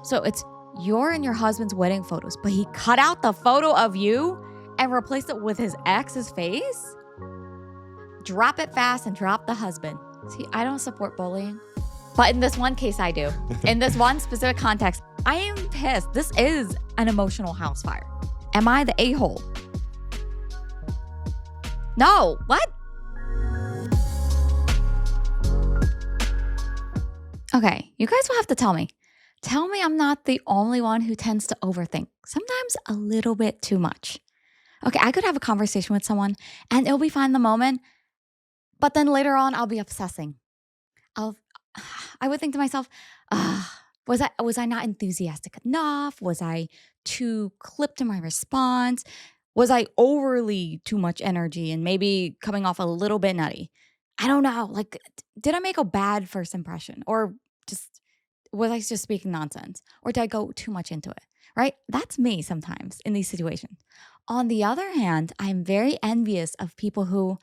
So it's you're in your husband's wedding photos, but he cut out the photo of you and replaced it with his ex's face? Drop it fast and drop the husband. See, I don't support bullying. But in this one case, I do. In this one specific context, I am pissed. This is an emotional house fire. Am I the a-hole? No. What? Okay, you guys will have to tell me. Tell me I'm not the only one who tends to overthink. Sometimes a little bit too much. Okay, I could have a conversation with someone and it'll be fine in the moment, but then later on I'll be obsessing. I would think to myself, was I not enthusiastic enough? Was I too clipped in my response? Was I overly too much energy and maybe coming off a little bit nutty? I don't know. Like, did I make a bad first impression? Or just was I just speaking nonsense? Or did I go too much into it? Right? That's me sometimes in these situations. On the other hand, I'm very envious of people who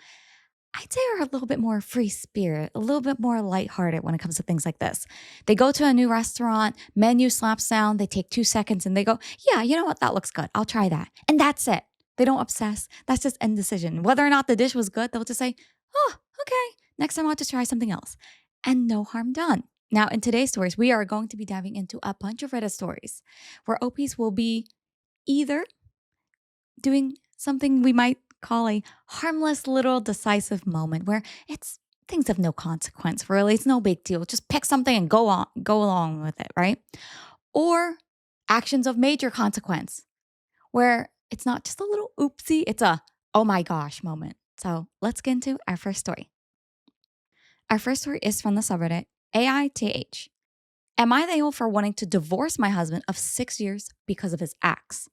I'd say are a little bit more free spirit, a little bit more lighthearted when it comes to things like this. They go to a new restaurant, menu slaps down, they take 2 seconds and they go, yeah, you know what? That looks good. I'll try that. And that's it. They don't obsess. That's just indecision. Whether or not the dish was good, they'll just say, oh, okay. Next time I'll just try something else. And no harm done. Now, in today's stories, we are going to be diving into a bunch of Reddit stories where OPs will be either doing something we might call a harmless little decisive moment where it's things of no consequence, really. It's no big deal. Just pick something and go along with it, right? Or actions of major consequence where it's not just a little oopsie, it's a oh my gosh moment. So let's get into our first story. Our first story is from the subreddit AITA. Am I the a-hole for wanting to divorce my husband of 6 years because of his ex?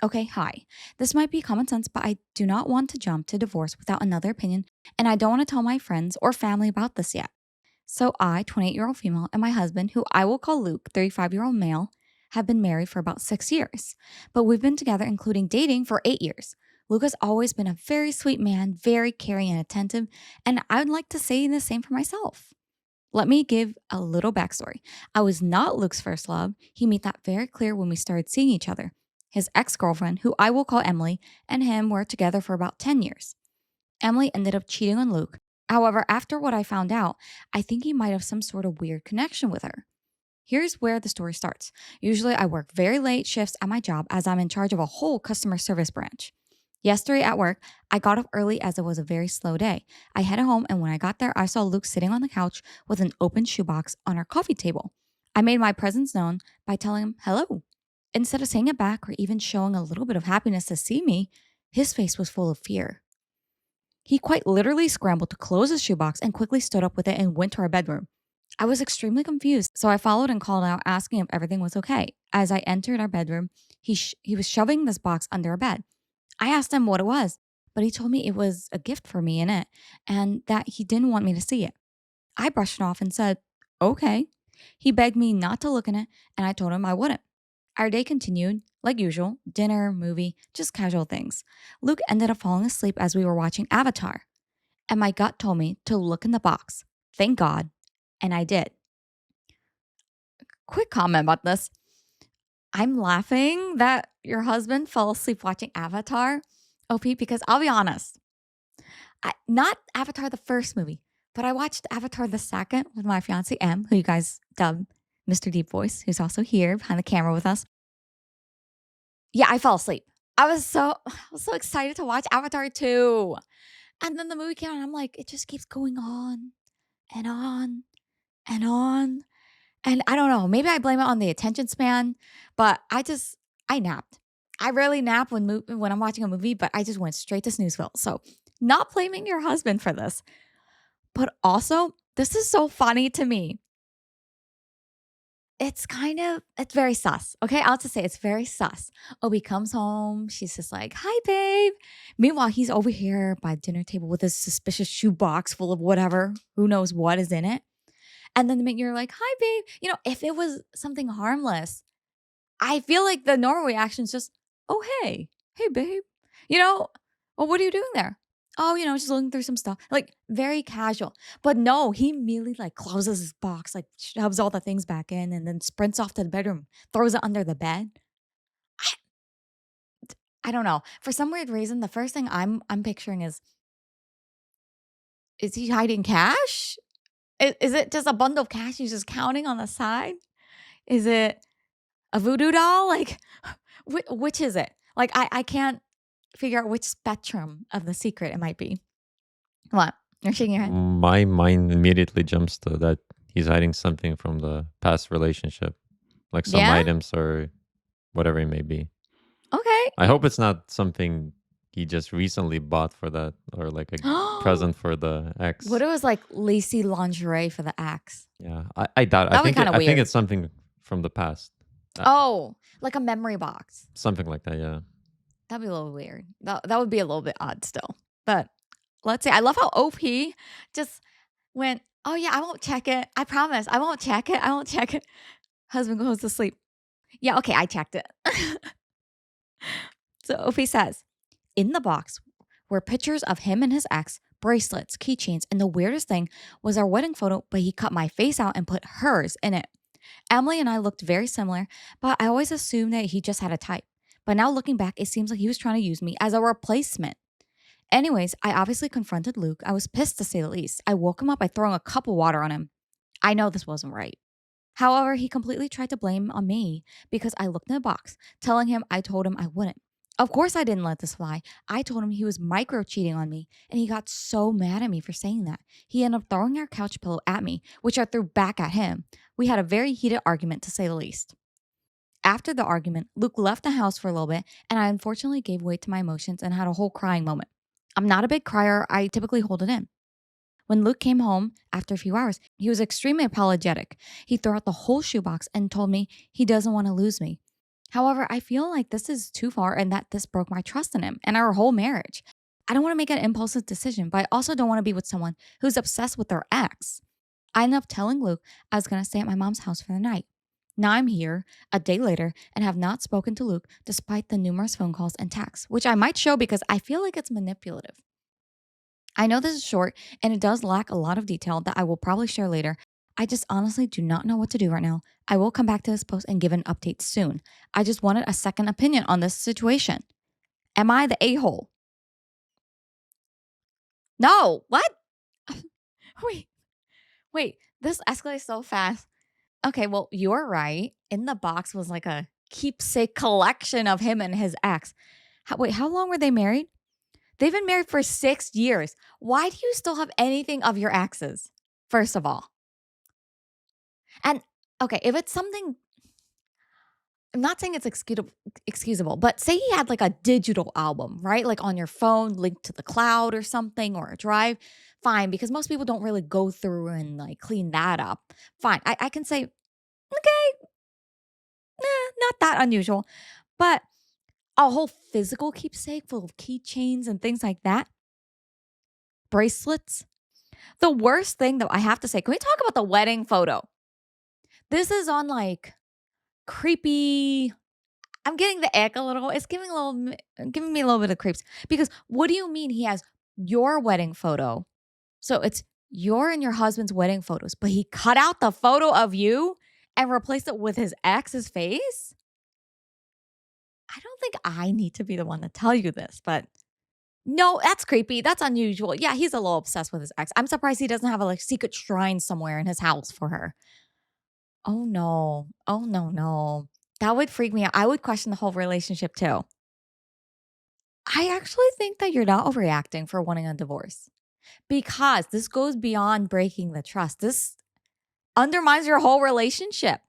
Okay, hi. This might be common sense, but I do not want to jump to divorce without another opinion, and I don't want to tell my friends or family about this yet. So I, 28-year-old female, and my husband, who I will call Luke, 35-year-old male, have been married for about 6 years. But we've been together, including dating, for 8 years. Luke has always been a very sweet man, very caring and attentive, and I would like to say the same for myself. Let me give a little backstory. I was not Luke's first love. He made that very clear when we started seeing each other. His ex-girlfriend, who I will call Emily, and him were together for about 10 years. Emily ended up cheating on Luke. However, after what I found out, I think he might have some sort of weird connection with her. Here's where the story starts. Usually I work very late shifts at my job as I'm in charge of a whole customer service branch. Yesterday at work, I got up early as it was a very slow day. I headed home, and when I got there, I saw Luke sitting on the couch with an open shoebox on our coffee table. I made my presence known by telling him hello. Instead of saying it back or even showing a little bit of happiness to see me, his face was full of fear. He quite literally scrambled to close his shoebox and quickly stood up with it and went to our bedroom. I was extremely confused, so I followed and called out asking if everything was okay. As I entered our bedroom, he was shoving this box under our bed. I asked him what it was, but he told me it was a gift for me in it and that he didn't want me to see it. I brushed it off and said, okay. He begged me not to look in it, and I told him I wouldn't. Our day continued, like usual, dinner, movie, just casual things. Luke ended up falling asleep as we were watching Avatar, and my gut told me to look in the box. Thank God, and I did. Quick comment about this. I'm laughing that your husband fell asleep watching Avatar, OP, because I'll be honest, not Avatar the first movie, but I watched Avatar the second with my fiance M, who you guys dubbed Mr. Deep Voice, who's also here behind the camera with us. Yeah, I fell asleep. I was so excited to watch Avatar 2. And then the movie came out and I'm like, it just keeps going on and on and on. And I don't know, maybe I blame it on the attention span, but I napped. I rarely nap when I'm watching a movie, but I just went straight to snoozeville. So not blaming your husband for this, but also this is so funny to me. It's very sus. Okay, I'll just say it's very sus. Obi comes home. She's just like, hi, babe. Meanwhile, he's over here by the dinner table with his suspicious shoebox full of whatever, who knows what is in it. And then the minute you're like, hi, babe. You know, if it was something harmless, I feel like the normal reaction is just, oh, hey, babe. You know, well, what are you doing there? oh, just looking through some stuff. Like very casual. But no, he immediately like closes his box, like shoves all the things back in and then sprints off to the bedroom, throws it under the bed. I, I don't know. For some weird reason, the first thing I'm picturing is he hiding cash? Is it just a bundle of cash he's just counting on the side? Is it a voodoo doll? Like, which is it? Like, I can't figure out which spectrum of the secret it might be. What? You're shaking your head? My mind immediately jumps to that he's hiding something from the past relationship, like some Yeah? items or whatever it may be. Okay. I hope it's not something he just recently bought for that, or like a present for the ex. What if it was like lacy lingerie for the ex? Yeah, I doubt. That would be kind of I think weird. it's something from the past. Oh, like a memory box. Something like that. Yeah. That'd be a little weird. That would be a little bit odd still. But let's see. I love how OP just went, oh yeah, I won't check it. I promise. I won't check it. I won't check it. Husband goes to sleep. Yeah, okay, I checked it. So OP says, in the box were pictures of him and his ex, bracelets, keychains, and the weirdest thing was our wedding photo, but he cut my face out and put hers in it. Emily and I looked very similar, but I always assumed that he just had a type. But now looking back, it seems like he was trying to use me as a replacement. Anyways, I obviously confronted Luke. I was pissed to say the least. I woke him up by throwing a cup of water on him. I know this wasn't right. However, he completely tried to blame on me because I looked in the box, telling him I told him I wouldn't. Of course, I didn't let this fly. I told him he was micro cheating on me, and he got so mad at me for saying that. He ended up throwing our couch pillow at me, which I threw back at him. We had a very heated argument, to say the least. After the argument, Luke left the house for a little bit, and I unfortunately gave way to my emotions and had a whole crying moment. I'm not a big crier, I typically hold it in. When Luke came home after a few hours, he was extremely apologetic. He threw out the whole shoebox and told me he doesn't want to lose me. However, I feel like this is too far and that this broke my trust in him and our whole marriage. I don't want to make an impulsive decision, but I also don't want to be with someone who's obsessed with their ex. I ended up telling Luke I was going to stay at my mom's house for the night. Now I'm here a day later and have not spoken to Luke despite the numerous phone calls and texts, which I might show because I feel like it's manipulative. I know this is short and it does lack a lot of detail that I will probably share later. I just honestly do not know what to do right now. I will come back to this post and give an update soon. I just wanted a second opinion on this situation. Am I the a-hole? No, what? wait, this escalates so fast. Okay, well, you're right. In the box was like a keepsake collection of him and his ex. Wait, how long were they married? They've been married for 6 years. Why do you still have anything of your exes? First of all. And okay, if it's something, I'm not saying it's excusable, but say he had like a digital album, right? Like on your phone, linked to the cloud or something, or a drive, fine, because most people don't really go through and like clean that up. Fine. I can say, okay, not that unusual. But a whole physical keepsake full of keychains and things like that, bracelets. The worst thing that I have to say, can we talk about the wedding photo? This is on like creepy. I'm getting the ick a little. It's giving me a little bit of creeps because what do you mean he has your wedding photo? So it's your and your husband's wedding photos, but he cut out the photo of you and replaced it with his ex's face? I don't think I need to be the one to tell you this, but no, that's creepy. That's unusual. Yeah, he's a little obsessed with his ex. I'm surprised he doesn't have a like secret shrine somewhere in his house for her. Oh no. Oh no, no. That would freak me out. I would question the whole relationship too. I actually think that you're not overreacting for wanting a divorce because this goes beyond breaking the trust. This undermines your whole relationship.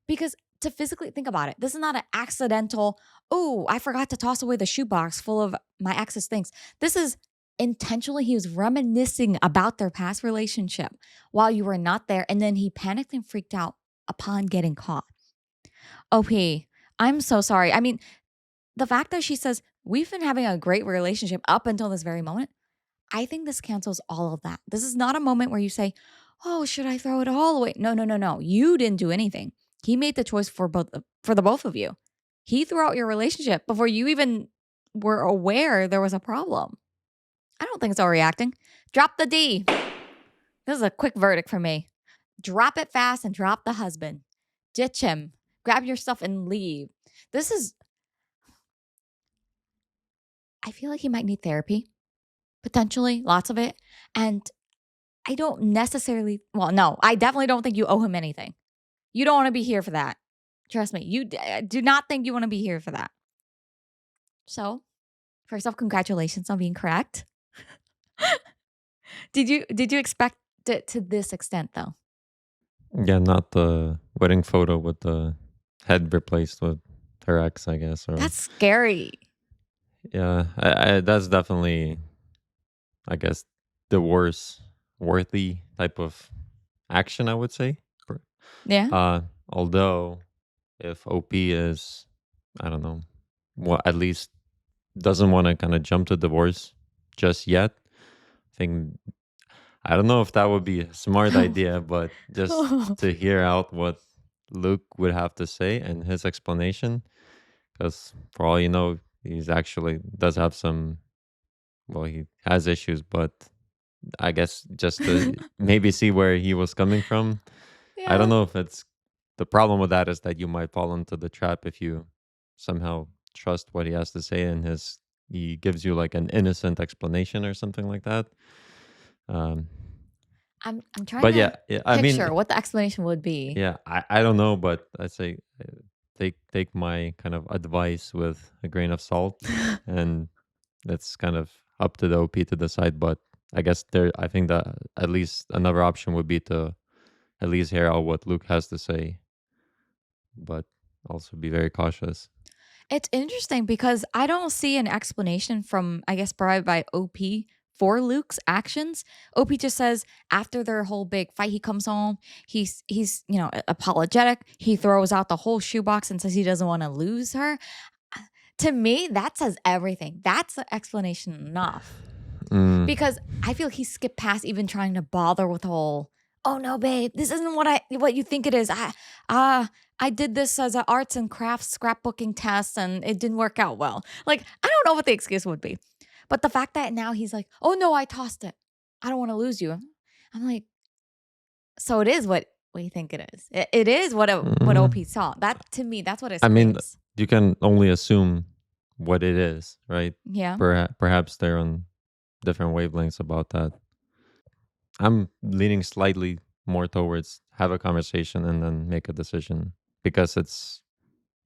Because to physically think about it, this is not an accidental, oh, I forgot to toss away the shoebox full of my ex's things. This is intentionally, he was reminiscing about their past relationship while you were not there. And then he panicked and freaked out upon getting caught. OP, I'm so sorry. I mean, the fact that she says, we've been having a great relationship up until this very moment, I think this cancels all of that. This is not a moment where you say, oh, should I throw it all away? No, no, no, no. You didn't do anything. He made the choice for the both of you. He threw out your relationship before you even were aware there was a problem. I don't think it's overreacting. Drop the D. This is a quick verdict for me. Drop it fast and drop the husband. Ditch him. Grab your stuff and leave. This is, I feel like he might need therapy, potentially, lots of it. And I don't necessarily, well, no, I definitely don't think you owe him anything. You don't want to be here for that. Trust me, you do not think you want to be here for that. So, first off, congratulations on being correct. Did you expect it to this extent though? Yeah, not the wedding photo with the head replaced with her ex, I guess. Or That's scary. yeah, that's definitely, I guess, the worst worthy type of action, I would say. Yeah. Although if OP is, I don't know, well, at least doesn't want to kind of jump to divorce just yet. I think I don't know if that would be a smart idea, but just to hear out what Luke would have to say and his explanation, because for all you know, he's actually does have some. Well, he has issues, but I guess just to maybe see where he was coming from. I don't Yeah. know if it's the problem with that is that you might fall into the trap if you somehow trust what he has to say and he gives you like an innocent explanation or something like that. Um, I'm trying but to yeah, I mean, picture what the explanation would be. yeah, I don't know, but I say take my kind of advice with a grain of salt, and that's kind of up to the OP to decide. But I guess I think that at least another option would be to at least hear out what Luke has to say, but also be very cautious. It's interesting because I don't see an explanation from, I guess, provided by OP for Luke's actions. OP just says after their whole big fight, he comes home. He's apologetic. He throws out the whole shoebox and says he doesn't want to lose her. To me, that says everything. That's the explanation enough. Mm, Because I feel he skipped past even trying to bother with the whole, oh no, babe, this isn't what you think it is. I did this as an arts and crafts scrapbooking test and it didn't work out well. Like, I don't know what the excuse would be. But the fact that now he's like, oh no, I tossed it. I don't want to lose you. I'm like, so it is what we think it is. It is what mm. OP saw. That to me, that's what it I mean, screams. you can only assume what it is, right? Yeah. Perhaps they're on different wavelengths about that. I'm leaning slightly more towards have a conversation and then make a decision because it's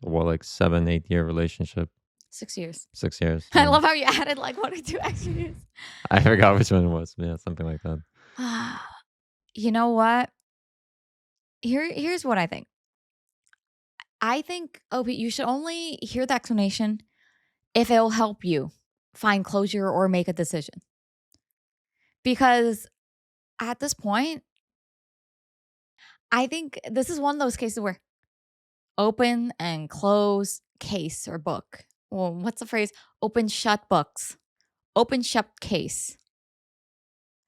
like 7, 8 year relationship, 6 years. 6 years. I love how you added like 1 or 2 extra years. I forgot which one it was. Yeah, something like that. You know what? Here's what I think. I think, OP, you should only hear the explanation if it'll help you find closure or make a decision. Because at this point, I think this is one of those cases where open and close case or book. Well, what's the phrase? Open shut books. Open shut case.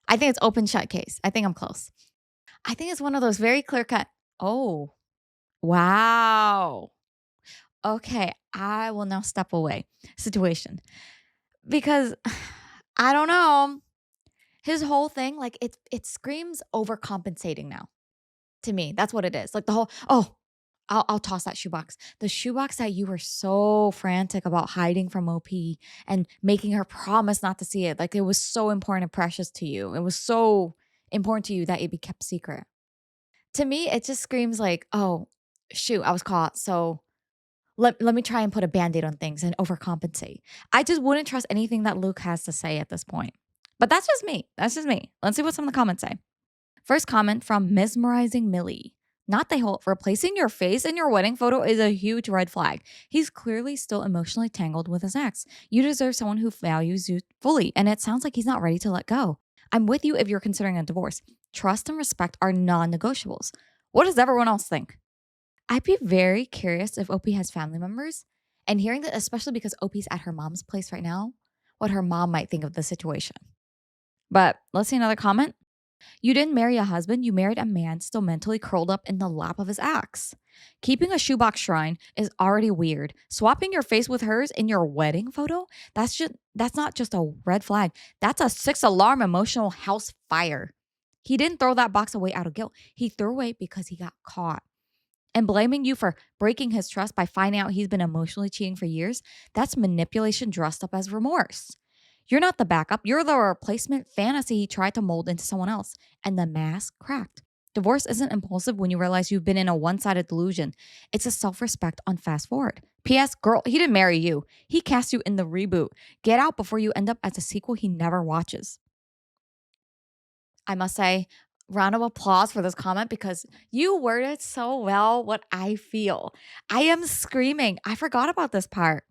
I think it's open shut case. I think I'm close. I think it's one of those very clear cut. Oh, wow. Okay, I will now step away situation because I don't know. His whole thing, like it screams overcompensating now. To me, that's what it is. Like the whole, oh, I'll toss that shoebox. The shoebox that you were so frantic about hiding from OP and making her promise not to see it. Like it was so important and precious to you. It was so important to you that it be kept secret. To me, it just screams like, oh, shoot, I was caught. So let me try and put a band-aid on things and overcompensate. I just wouldn't trust anything that Luke has to say at this point. But that's just me. That's just me. Let's see what some of the comments say. First comment from Mesmerizing Millie. Not the whole replacing your face in your wedding photo is a huge red flag. He's clearly still emotionally tangled with his ex. You deserve someone who values you fully, and it sounds like he's not ready to let go. I'm with you if you're considering a divorce. Trust and respect are non-negotiables. What does everyone else think? I'd be very curious if OP has family members, and hearing that, especially because OP's at her mom's place right now, what her mom might think of the situation. But let's see another comment. You didn't marry a husband, you married a man still mentally curled up in the lap of his ex. Keeping a shoebox shrine is already weird. Swapping your face with hers in your wedding photo, that's not just a red flag. That's a 6 alarm emotional house fire. He didn't throw that box away out of guilt. He threw away because he got caught. And blaming you for breaking his trust by finding out he's been emotionally cheating for years, that's manipulation dressed up as remorse. You're not the backup, you're the replacement fantasy he tried to mold into someone else, and the mask cracked. Divorce isn't impulsive when you realize you've been in a one sided delusion. It's a self respect on fast forward. P.S. Girl, he didn't marry you. He cast you in the reboot. Get out before you end up as a sequel he never watches. I must say, round of applause for this comment because you worded so well what I feel. I am screaming. I forgot about this part.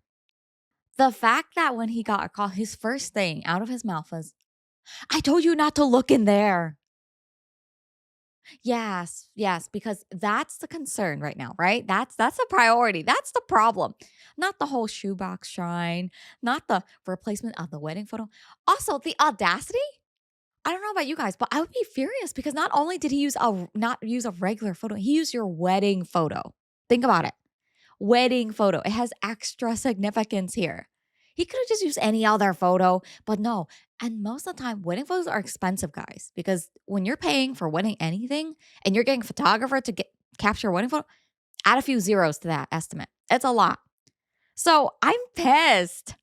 The fact that when he got a call, his first thing out of his mouth was, I told you not to look in there. Yes, yes, because that's the concern right now, right? That's a priority. That's the problem. Not the whole shoebox shrine, not the replacement of the wedding photo. Also, the audacity. I don't know about you guys, but I would be furious because not only did he not use a regular photo, he used your wedding photo. Think about it. Wedding photo. It has extra significance here. He could have just used any other photo, but no. And most of the time, wedding photos are expensive, guys, because when you're paying for wedding anything and you're getting a photographer to capture a wedding photo, add a few zeros to that estimate. It's a lot. So I'm pissed.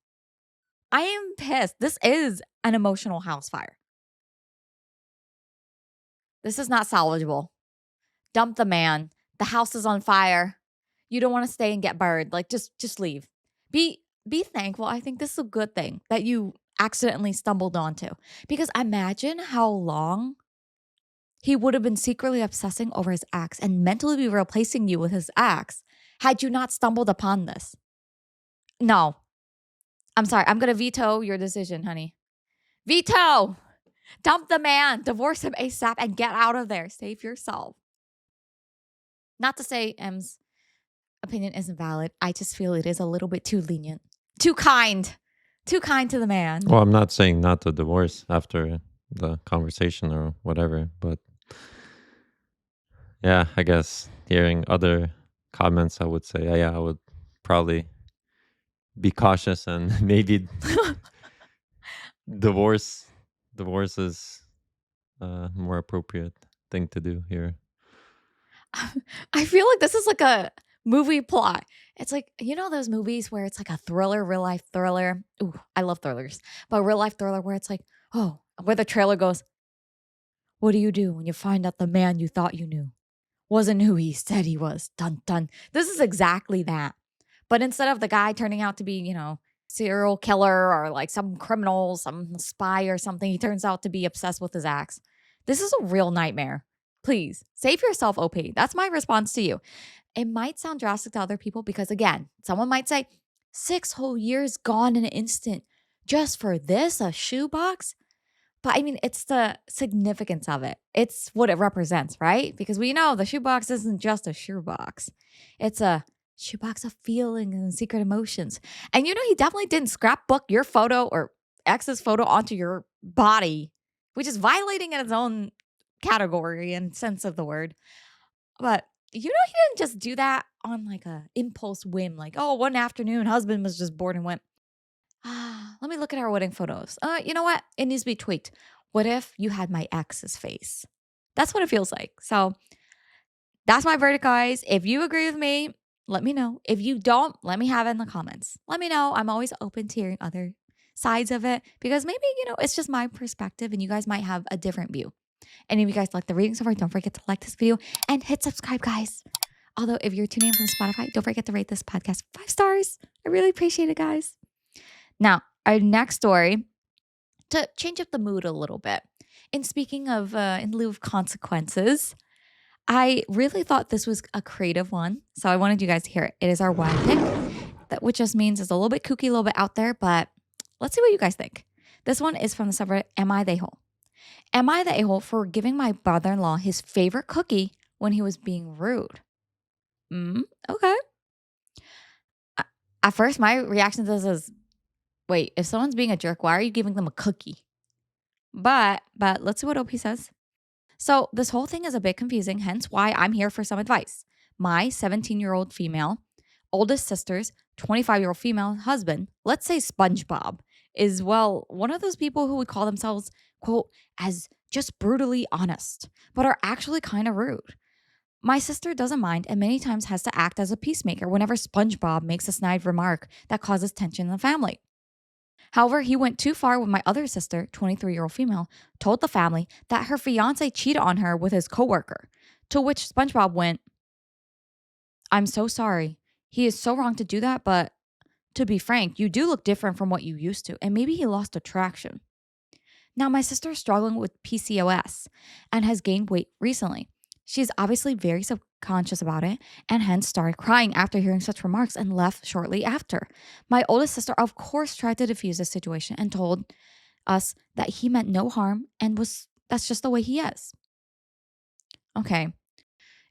I am pissed. This is an emotional house fire. This is not salvageable. Dump the man. The house is on fire. You don't want to stay and get burned. Like just leave. Be thankful. I think this is a good thing that you accidentally stumbled onto. Because imagine how long he would have been secretly obsessing over his ex and mentally be replacing you with his ex had you not stumbled upon this. No. I'm sorry. I'm going to veto your decision, honey. Veto! Dump the man, divorce him ASAP, and get out of there. Save yourself. Not to say M's opinion isn't valid. I just feel it is a little bit too lenient. Too kind to the man. Well, I'm not saying not to divorce after the conversation or whatever, but yeah, I guess hearing other comments, I would say, yeah, I would probably be cautious and maybe divorce is a more appropriate thing to do here. I feel like this is like a movie plot. It's like, you know, those movies where it's like a thriller, real life thriller. Ooh, I love thrillers. But real life thriller where it's like, oh, where the trailer goes, what do you do when you find out the man you thought you knew wasn't who he said he was? Dun dun. This is exactly that. But instead of the guy turning out to be, you know, serial killer or like some criminal, some spy or something, he turns out to be obsessed with his ex. This is a real nightmare. Please save yourself, OP. That's my response to you. It might sound drastic to other people because, again, someone might say, 6 whole years gone in an instant just for this, a shoebox? But I mean, it's the significance of it. It's what it represents, right? Because we know the shoebox isn't just a shoebox. It's a shoebox of feelings and secret emotions. And you know, he definitely didn't scrapbook your photo or ex's photo onto your body, which is violating in its own category and sense of the word. But you know, he didn't just do that on like a impulse whim, like, oh, one afternoon, husband was just bored and went, let me look at our wedding photos. You know what? It needs to be tweaked. What if you had my ex's face? That's what it feels like. So that's my verdict, guys. If you agree with me, let me know. If you don't, let me have it in the comments. Let me know. I'm always open to hearing other sides of it because maybe, you know, it's just my perspective and you guys might have a different view. And if you guys like the reading so far, don't forget to like this video and hit subscribe, guys. Although if you're tuning in from Spotify, don't forget to rate this podcast 5 stars. I really appreciate it, guys. Now, our next story, to change up the mood a little bit. And speaking of, in lieu of consequences, I really thought this was a creative one. So I wanted you guys to hear it. It is our wild pick, which just means it's a little bit kooky, a little bit out there, but let's see what you guys think. This one is from the subreddit, Am I the A-hole? Am I the a-hole for giving my brother-in-law his favorite cookie when he was being rude? Okay. At first, my reaction to this is, wait, if someone's being a jerk, why are you giving them a cookie? But let's see what OP says. So this whole thing is a bit confusing, hence why I'm here for some advice. my 17-year-old female, oldest sister's 25-year-old female husband, let's say SpongeBob, is, well, one of those people who would call themselves, quote, as just brutally honest, but are actually kind of rude. My sister doesn't mind and many times has to act as a peacemaker whenever SpongeBob makes a snide remark that causes tension in the family. However, he went too far when my other sister, 23-year-old female, told the family that her fiance cheated on her with his coworker, to which SpongeBob went, I'm so sorry. He is so wrong to do that, but to be frank, you do look different from what you used to, and maybe he lost attraction. Now, my sister is struggling with PCOS and has gained weight recently. She is obviously very subconscious about it and hence started crying after hearing such remarks and left shortly after. My oldest sister, of course, tried to defuse the situation and told us that he meant no harm and that's just the way he is. Okay.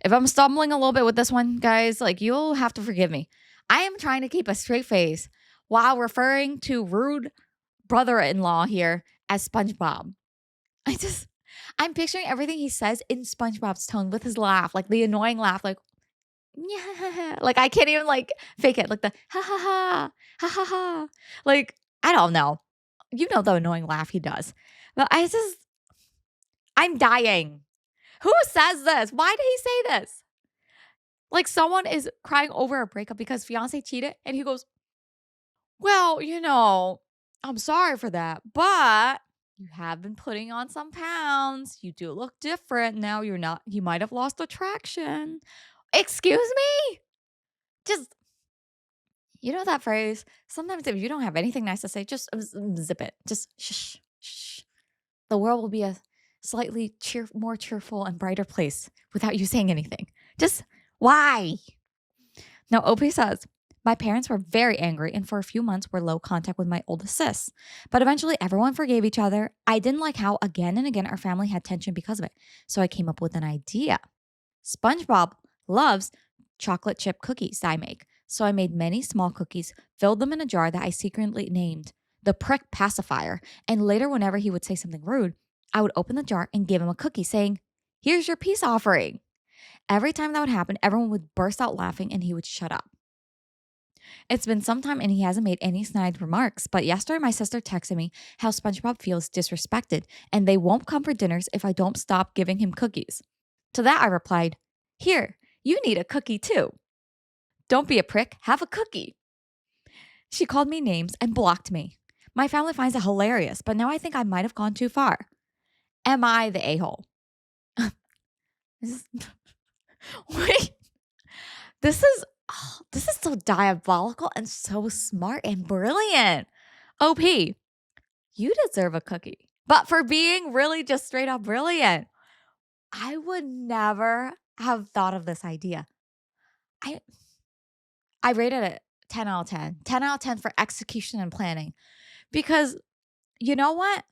If I'm stumbling a little bit with this one, guys, like you'll have to forgive me. I am trying to keep a straight face while referring to rude brother-in-law here as SpongeBob. I'm picturing everything he says in SpongeBob's tone with his laugh, like the annoying laugh, like, yeah, like I can't even like fake it, like the ha ha ha, ha ha ha. Like, I don't know. You know the annoying laugh he does. But I'm dying. Who says this? Why did he say this? Like someone is crying over a breakup because fiance cheated and he goes, well, I'm sorry for that, but you have been putting on some pounds. You do look different. Now you might have lost attraction. Excuse me? Just, that phrase? Sometimes if you don't have anything nice to say, just zip it. Just shh, shh. The world will be a slightly more cheerful and brighter place without you saying anything. Just why? Now, OP says, my parents were very angry and for a few months were low contact with my oldest sis. But eventually everyone forgave each other. I didn't like how again and again our family had tension because of it. So I came up with an idea. SpongeBob loves chocolate chip cookies that I make. So I made many small cookies, filled them in a jar that I secretly named the prick pacifier. And later, whenever he would say something rude, I would open the jar and give him a cookie saying, here's your peace offering. Every time that would happen, everyone would burst out laughing and he would shut up. It's been some time and he hasn't made any snide remarks, but yesterday my sister texted me how SpongeBob feels disrespected and they won't come for dinners if I don't stop giving him cookies. To that I replied, here, you need a cookie too. Don't be a prick, have a cookie. She called me names and blocked me. My family finds it hilarious, but now I think I might have gone too far. Am I the a-hole? Wait, this is so diabolical and so smart and brilliant. OP, you deserve a cookie. But for being really just straight up brilliant, I would never have thought of this idea. I rated it 10 out of 10. 10 out of 10 for execution and planning. Because you know what?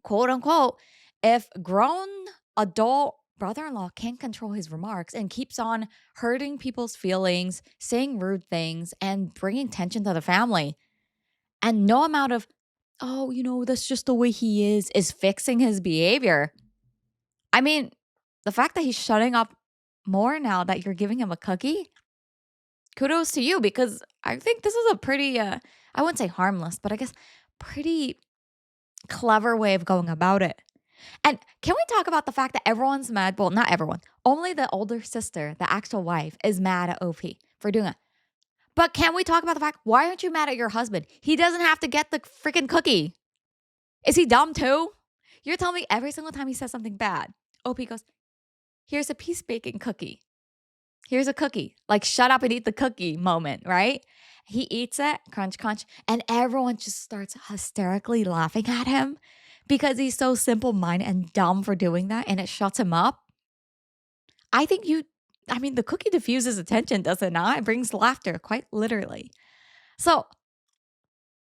Quote unquote, if grown adult brother-in-law can't control his remarks and keeps on hurting people's feelings, saying rude things, and bringing tension to the family, and no amount of, that's just the way he is fixing his behavior. I mean, the fact that he's shutting up more now that you're giving him a cookie, kudos to you, because I think this is a pretty, I wouldn't say harmless, but I guess pretty clever way of going about it. And can we talk about the fact that everyone's mad? Well, not everyone. Only the older sister, the actual wife, is mad at OP for doing it. But can we talk about the fact, why aren't you mad at your husband? He doesn't have to get the freaking cookie. Is he dumb too? You're telling me every single time he says something bad, OP goes, here's a peace baking cookie. Here's a cookie. Like, shut up and eat the cookie moment, right? He eats it, crunch, crunch, and everyone just starts hysterically laughing at him because he's so simple-minded and dumb for doing that, and it shuts him up. I think the cookie diffuses attention, does it not? It brings laughter, quite literally. So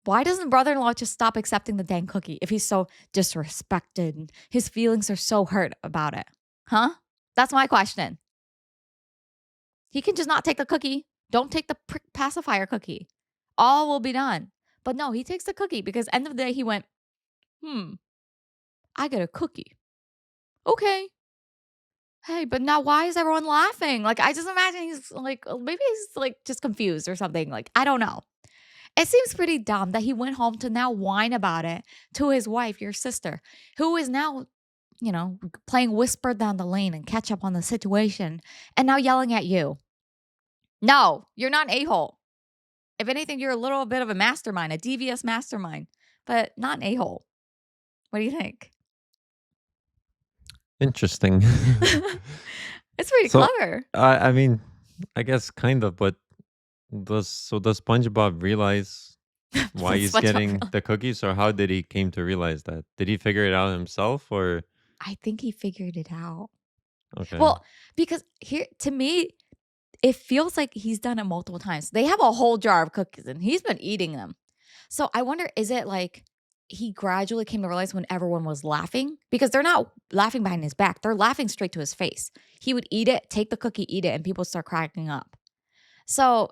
why doesn't brother-in-law just stop accepting the dang cookie if he's so disrespected and his feelings are so hurt about it? Huh? That's my question. He can just not take the cookie. Don't take the pacifier cookie. All will be done. But no, he takes the cookie because end of the day he went, I get a cookie. Okay. Hey, but now why is everyone laughing? Like, I just imagine he's like, maybe he's like just confused or something. Like, I don't know. It seems pretty dumb that he went home to now whine about it to his wife, your sister, who is now, playing whisper down the lane and catch up on the situation and now yelling at you. No, you're not an a-hole. If anything, you're a little bit of a mastermind, a devious mastermind, but not an a-hole. What do you think? Interesting. It's pretty So, clever. I mean, I guess kind of, but does SpongeBob realize why he's getting SpongeBob. the cookies, or how did he came to realize that? Did he figure it out himself, or I think he figured it out. okay? Well, because here, to me, it feels like he's done it multiple times. They have a whole jar of cookies and he's been eating them. So I wonder, is it like he gradually came to realize when everyone was laughing? Because they're not laughing behind his back, they're laughing straight to his face. He would eat it, take the cookie, eat it, and people start cracking up. So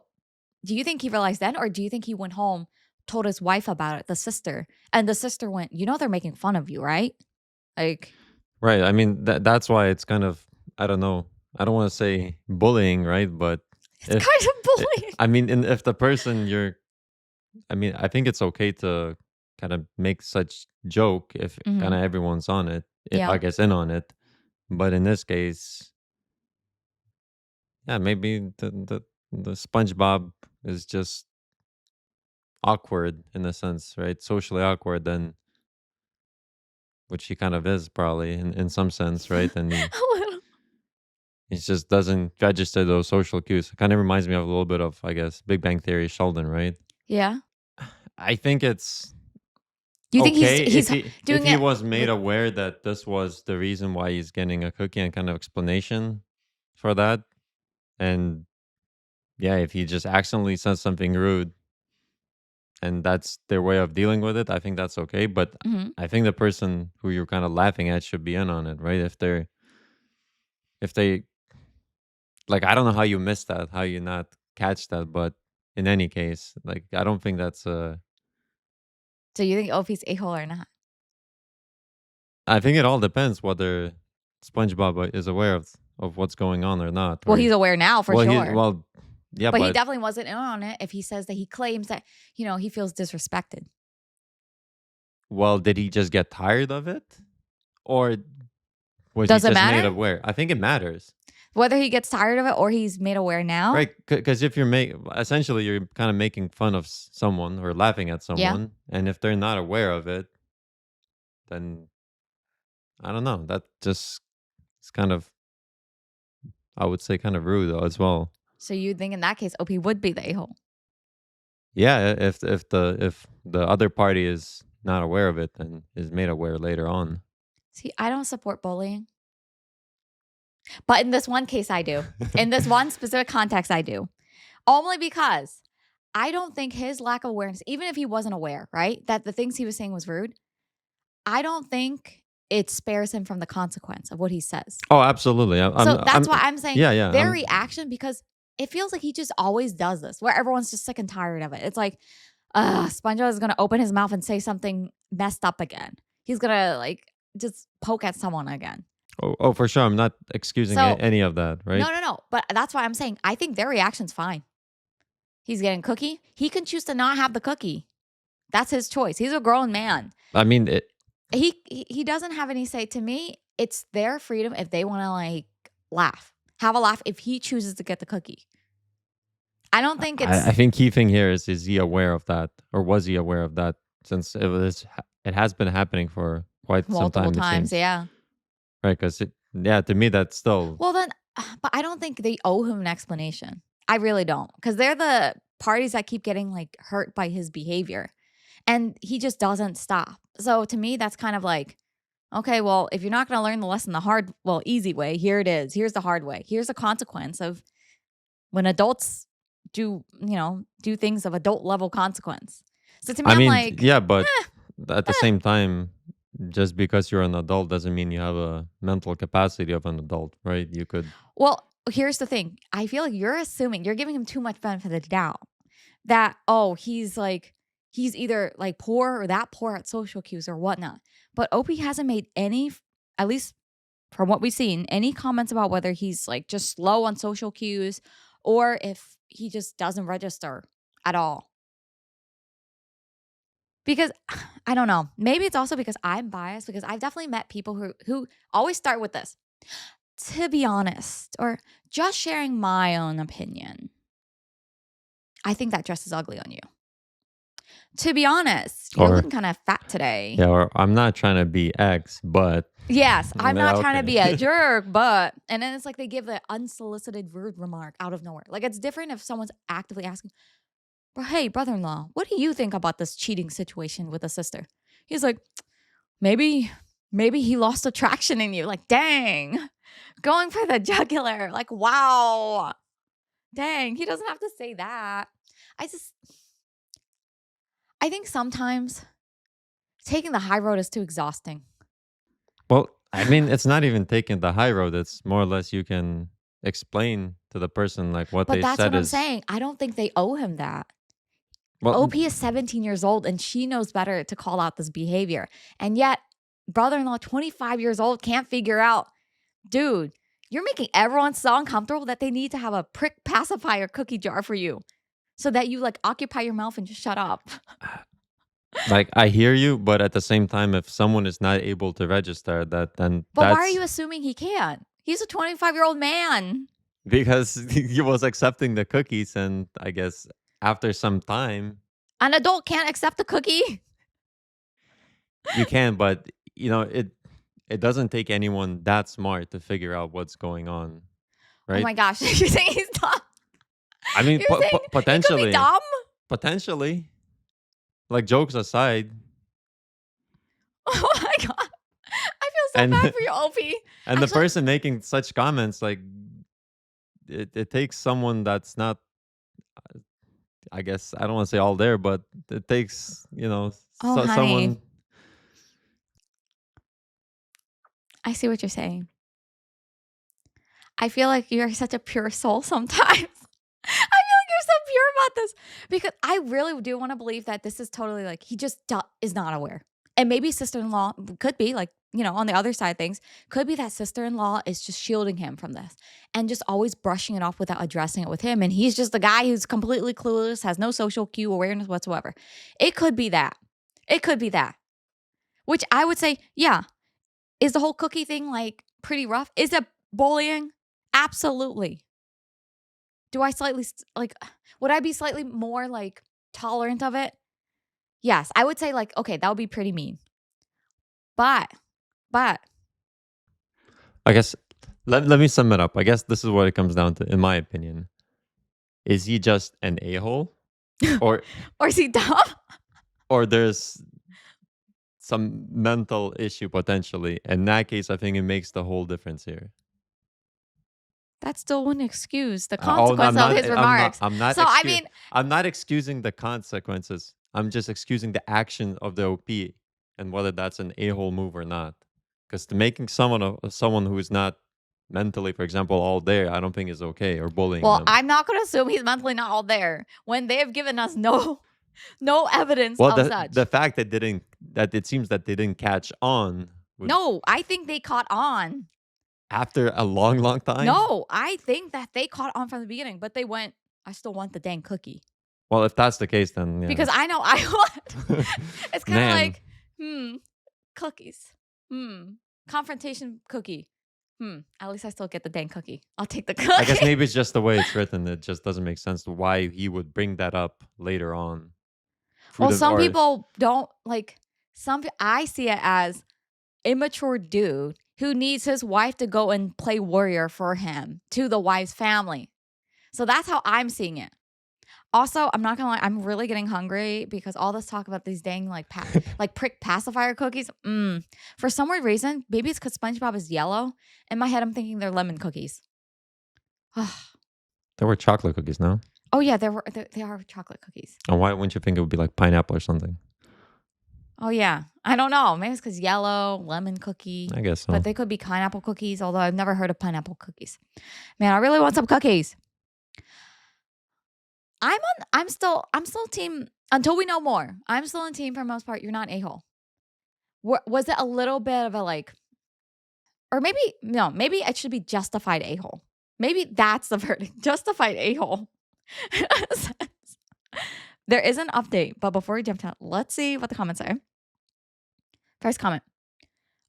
do you think he realized then, or do you think he went home, told his wife about it, the sister, and the sister went, they're making fun of you, right? Like, Right. I mean, that's why it's kind of, I don't know. I don't want to say bullying, right? But it's if kind of bullying. I mean, if the person you're, I mean, I think it's okay to kind of make such joke if kind Mhm. of everyone's on it. I Yeah. guess in on it. But in this case, yeah, maybe the SpongeBob is just awkward in a sense, right? Socially awkward, then which he kind of is probably in some sense, right? And A little. he just doesn't register those social cues. It kind of reminds me of a little bit of, I guess, Big Bang Theory Sheldon, right? Yeah. I think it's Do you think he's okay he's if doing he it was made like aware that this was the reason why he's getting a cookie and kind of explanation for that. And yeah, if he just accidentally says something rude and that's their way of dealing with it, I think that's okay. But mhm. I think the person who you're kind of laughing at should be in on it, right? If they like, I don't know how you missed that, how you not catch that, but in any case, like, I don't think that's So you think Opie's a-hole or not? I think it all depends whether SpongeBob is aware of what's going on or not, Well, right? he's aware now for sure. Well, yeah, But he but definitely wasn't in on it if he says that he claims that, he feels disrespected. well, did he just get tired of it, or was he Does it just made matter? aware? I think it matters, Whether he gets tired of it or he's made aware now? right? Because if essentially you're kind of making fun of someone or laughing at Yeah. someone, and if they're not aware of it, then I don't know. That just is kind of, I would say, kind of rude as well. So you think in that case Opie would be the a-hole? Yeah, if the other party is not aware of it, then is made aware later on. See, I don't support bullying. But in this one case I do. In this one specific context I do. Only because I don't think his lack of awareness, even if he wasn't aware, right? That the things he was saying was rude, I don't think it spares him from the consequence of what he says. Oh, absolutely. So that's why I'm saying yeah, yeah. their reaction, because it feels like he just always does this, where everyone's just sick and tired of it. It's like, SpongeBob is gonna open his mouth and say something messed up again. He's gonna like just poke at someone again. Oh, for sure. I'm not excusing So any of that, right? no. But that's why I'm saying I think their reaction's fine. He's getting cookie. He can choose to not have the cookie. That's his choice. He's a grown man. I mean, He doesn't have any say. To me, it's their freedom if they want to like laugh. Have a laugh if he chooses to get the cookie. I don't think I it's think key thing here is he aware of that, or was he aware of that? Since it has been happening for quite some multiple time, it times, seems, yeah. right? Because yeah, to me, that's still Well, then, but I don't think they owe him an explanation. I really don't, because they're the parties that keep getting like hurt by his behavior, and he just doesn't stop. So to me, that's kind of like, okay, well, if you're not going to learn the lesson easy way, here it is. Here's the hard way. Here's the consequence of when adults do things of adult level consequence. So to me, I I'm mean, like, yeah, but at the same time, just because you're an adult doesn't mean you have a mental capacity of an adult, right? You could. well, here's the thing. I feel like you're giving him too much benefit of the doubt that, oh, he's either like poor or that poor at social cues or whatnot. But Opie hasn't made any, at least from what we've seen, any comments about whether he's like just slow on social cues or if he just doesn't register at all. Because I don't know. Maybe it's also because I'm biased because I've definitely met people who always start with this. To be honest, or just sharing my own opinion. I think that dress is ugly on you. To be honest, you're Or looking kind of fat today. yeah, or I'm not trying to be X, but Yes, I'm not trying to be a okay. jerk, but and then it's like they give the unsolicited rude remark out of nowhere. Like it's different if someone's actively asking, "Bro, hey, brother-in-law, what do you think about this cheating situation with a sister?" He's like, maybe he lost attraction in you. Like, dang, going for the jugular. Like, wow, dang, he doesn't have to say that. I think sometimes taking the high road is too exhausting. Well, I mean, it's not even taking the high road. It's more or less you can explain to the person like what But they that's what said I'm is saying. I don't think they owe him that. well. OP is 17 years old and she knows better to call out this behavior. And yet, brother-in-law, 25 years old, can't figure out, dude, you're making everyone so uncomfortable that they need to have a prick pacifier cookie jar for you so that you like occupy your mouth and just shut up. Like I hear you, but at the same time, if someone is not able to register that, then But why are that's you assuming he can't? He's a 25-year-old man. because he was accepting the cookies, and I guess after some time An adult can't accept the cookie. you can, but it doesn't take anyone that smart to figure out what's going on, Oh right? my gosh, you're saying he's dumb? I mean, You're saying he could be dumb? potentially, like jokes aside, Oh my god. I feel so bad and for you, OP. and the Actually, person making such comments, like it takes someone that's not, I guess I don't want to say all there, but it takes oh honey, someone. I see what you're saying. I feel like you're such a pure soul sometimes. I feel like you're so pure about this because I really do want to believe that this is totally like he just is not aware. And maybe sister-in-law could be like, on the other side of things, could be that sister-in-law is just shielding him from this and just always brushing it off without addressing it with him. And he's just the guy who's completely clueless, has no social cue awareness whatsoever. It could be that. It could be that. Which I would say, yeah. Is the whole cookie thing like pretty rough? Is it bullying? Absolutely. Do I would I be slightly more like tolerant of it? Yes, I would say like, okay, that would be pretty mean. But, I guess let me sum it up. I guess this is what it comes down to, in my opinion. Is he just an a-hole, or or is he dumb? or there's some mental issue potentially? In that case, I think it makes the whole difference here. That still wouldn't excuse the Oh, no, consequence of his remarks. I'm not So, I mean, I'm not excusing the consequences. I'm just excusing the action of the OP and whether that's an a-hole move or not. Because making someone who is not mentally, for example, all there, I don't think is okay, or bullying well, them. I'm not going to assume he's mentally not all there when they have given us no evidence Well, of such. the fact that it seems that they didn't catch on No, I think they caught on. after a long, long time. No, I think that they caught on from the beginning, but they went, I still want the dang cookie. Well, if that's the case, then yeah. Because I know I want. It's kind of Man. like, cookies. Confrontation cookie. At least I still get the dang cookie. I'll take the cookie. I guess maybe it's just the way it's written. It just doesn't make sense to why he would bring that up later on. Well, some people don't like. I see it as immature dude who needs his wife to go and play warrior for him to the wife's family. So that's how I'm seeing it. Also, I'm not gonna lie, I'm really getting hungry because all this talk about these dang like prick pacifier cookies. For some weird reason, maybe it's because SpongeBob is yellow. In my head, I'm thinking they're lemon cookies. There were chocolate cookies, no? Oh yeah, they are chocolate cookies. And why wouldn't you think it would be like pineapple or something? Oh yeah, I don't know. Maybe it's because yellow lemon cookie. I guess so. But they could be pineapple cookies. Although I've never heard of pineapple cookies. Man, I really want some cookies. I'm still team until we know more. I'm still in team for the most part. You're not a-hole. Was it a little bit of a like Or maybe it should be justified a-hole. Maybe that's the verdict. Justified a-hole. There is an update, but before we jump to it, let's see what the comments say. First comment.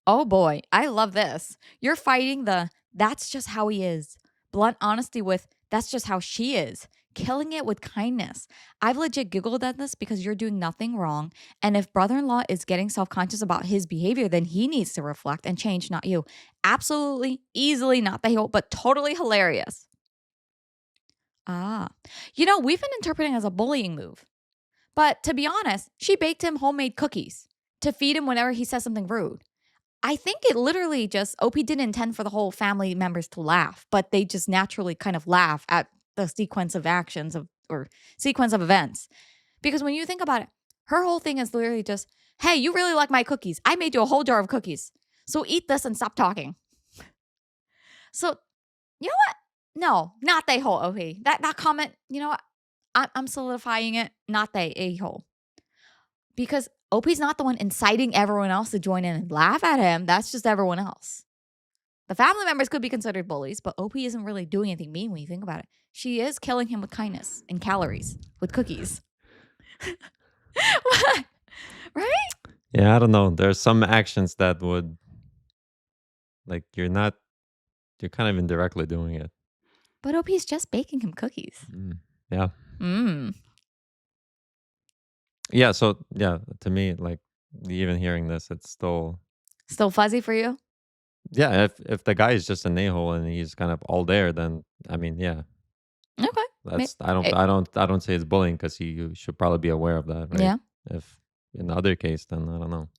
Oh boy, I love this. You're fighting that's just how he is. Blunt honesty with that's just how she is. Killing it with kindness. I've legit giggled at this because you're doing nothing wrong. And if brother-in-law is getting self-conscious about his behavior, then he needs to reflect and change, not you. Absolutely, easily not the heel, but totally hilarious. We've been interpreting it as a bullying move. But to be honest, she baked him homemade cookies to feed him whenever he says something rude. I think it literally just, OP didn't intend for the whole family members to laugh, but they just naturally kind of laugh at the sequence of actions or sequence of events. Because when you think about it, her whole thing is literally just, hey, you really like my cookies. I made you a whole jar of cookies. So eat this and stop talking. So, you know what? No, not the whole OP. That comment, you know what? I'm solidifying it, not the a-hole. Because OP's not the one inciting everyone else to join in and laugh at him. That's just everyone else. The family members could be considered bullies, but OP isn't really doing anything mean when you think about it. She is killing him with kindness and calories, with cookies. What? Right? Yeah, I don't know. There's some actions that would, like, you're kind of indirectly doing it. But OP's just baking him cookies. Yeah. Mm. Yeah, so, yeah, to me, like, even hearing this, it's still fuzzy for you? Yeah, if the guy is just an a-hole and he's kind of all there, then, I mean, yeah. Okay. That's I don't say it's bullying because you should probably be aware of that, right? Yeah. If in the other case, then I don't know.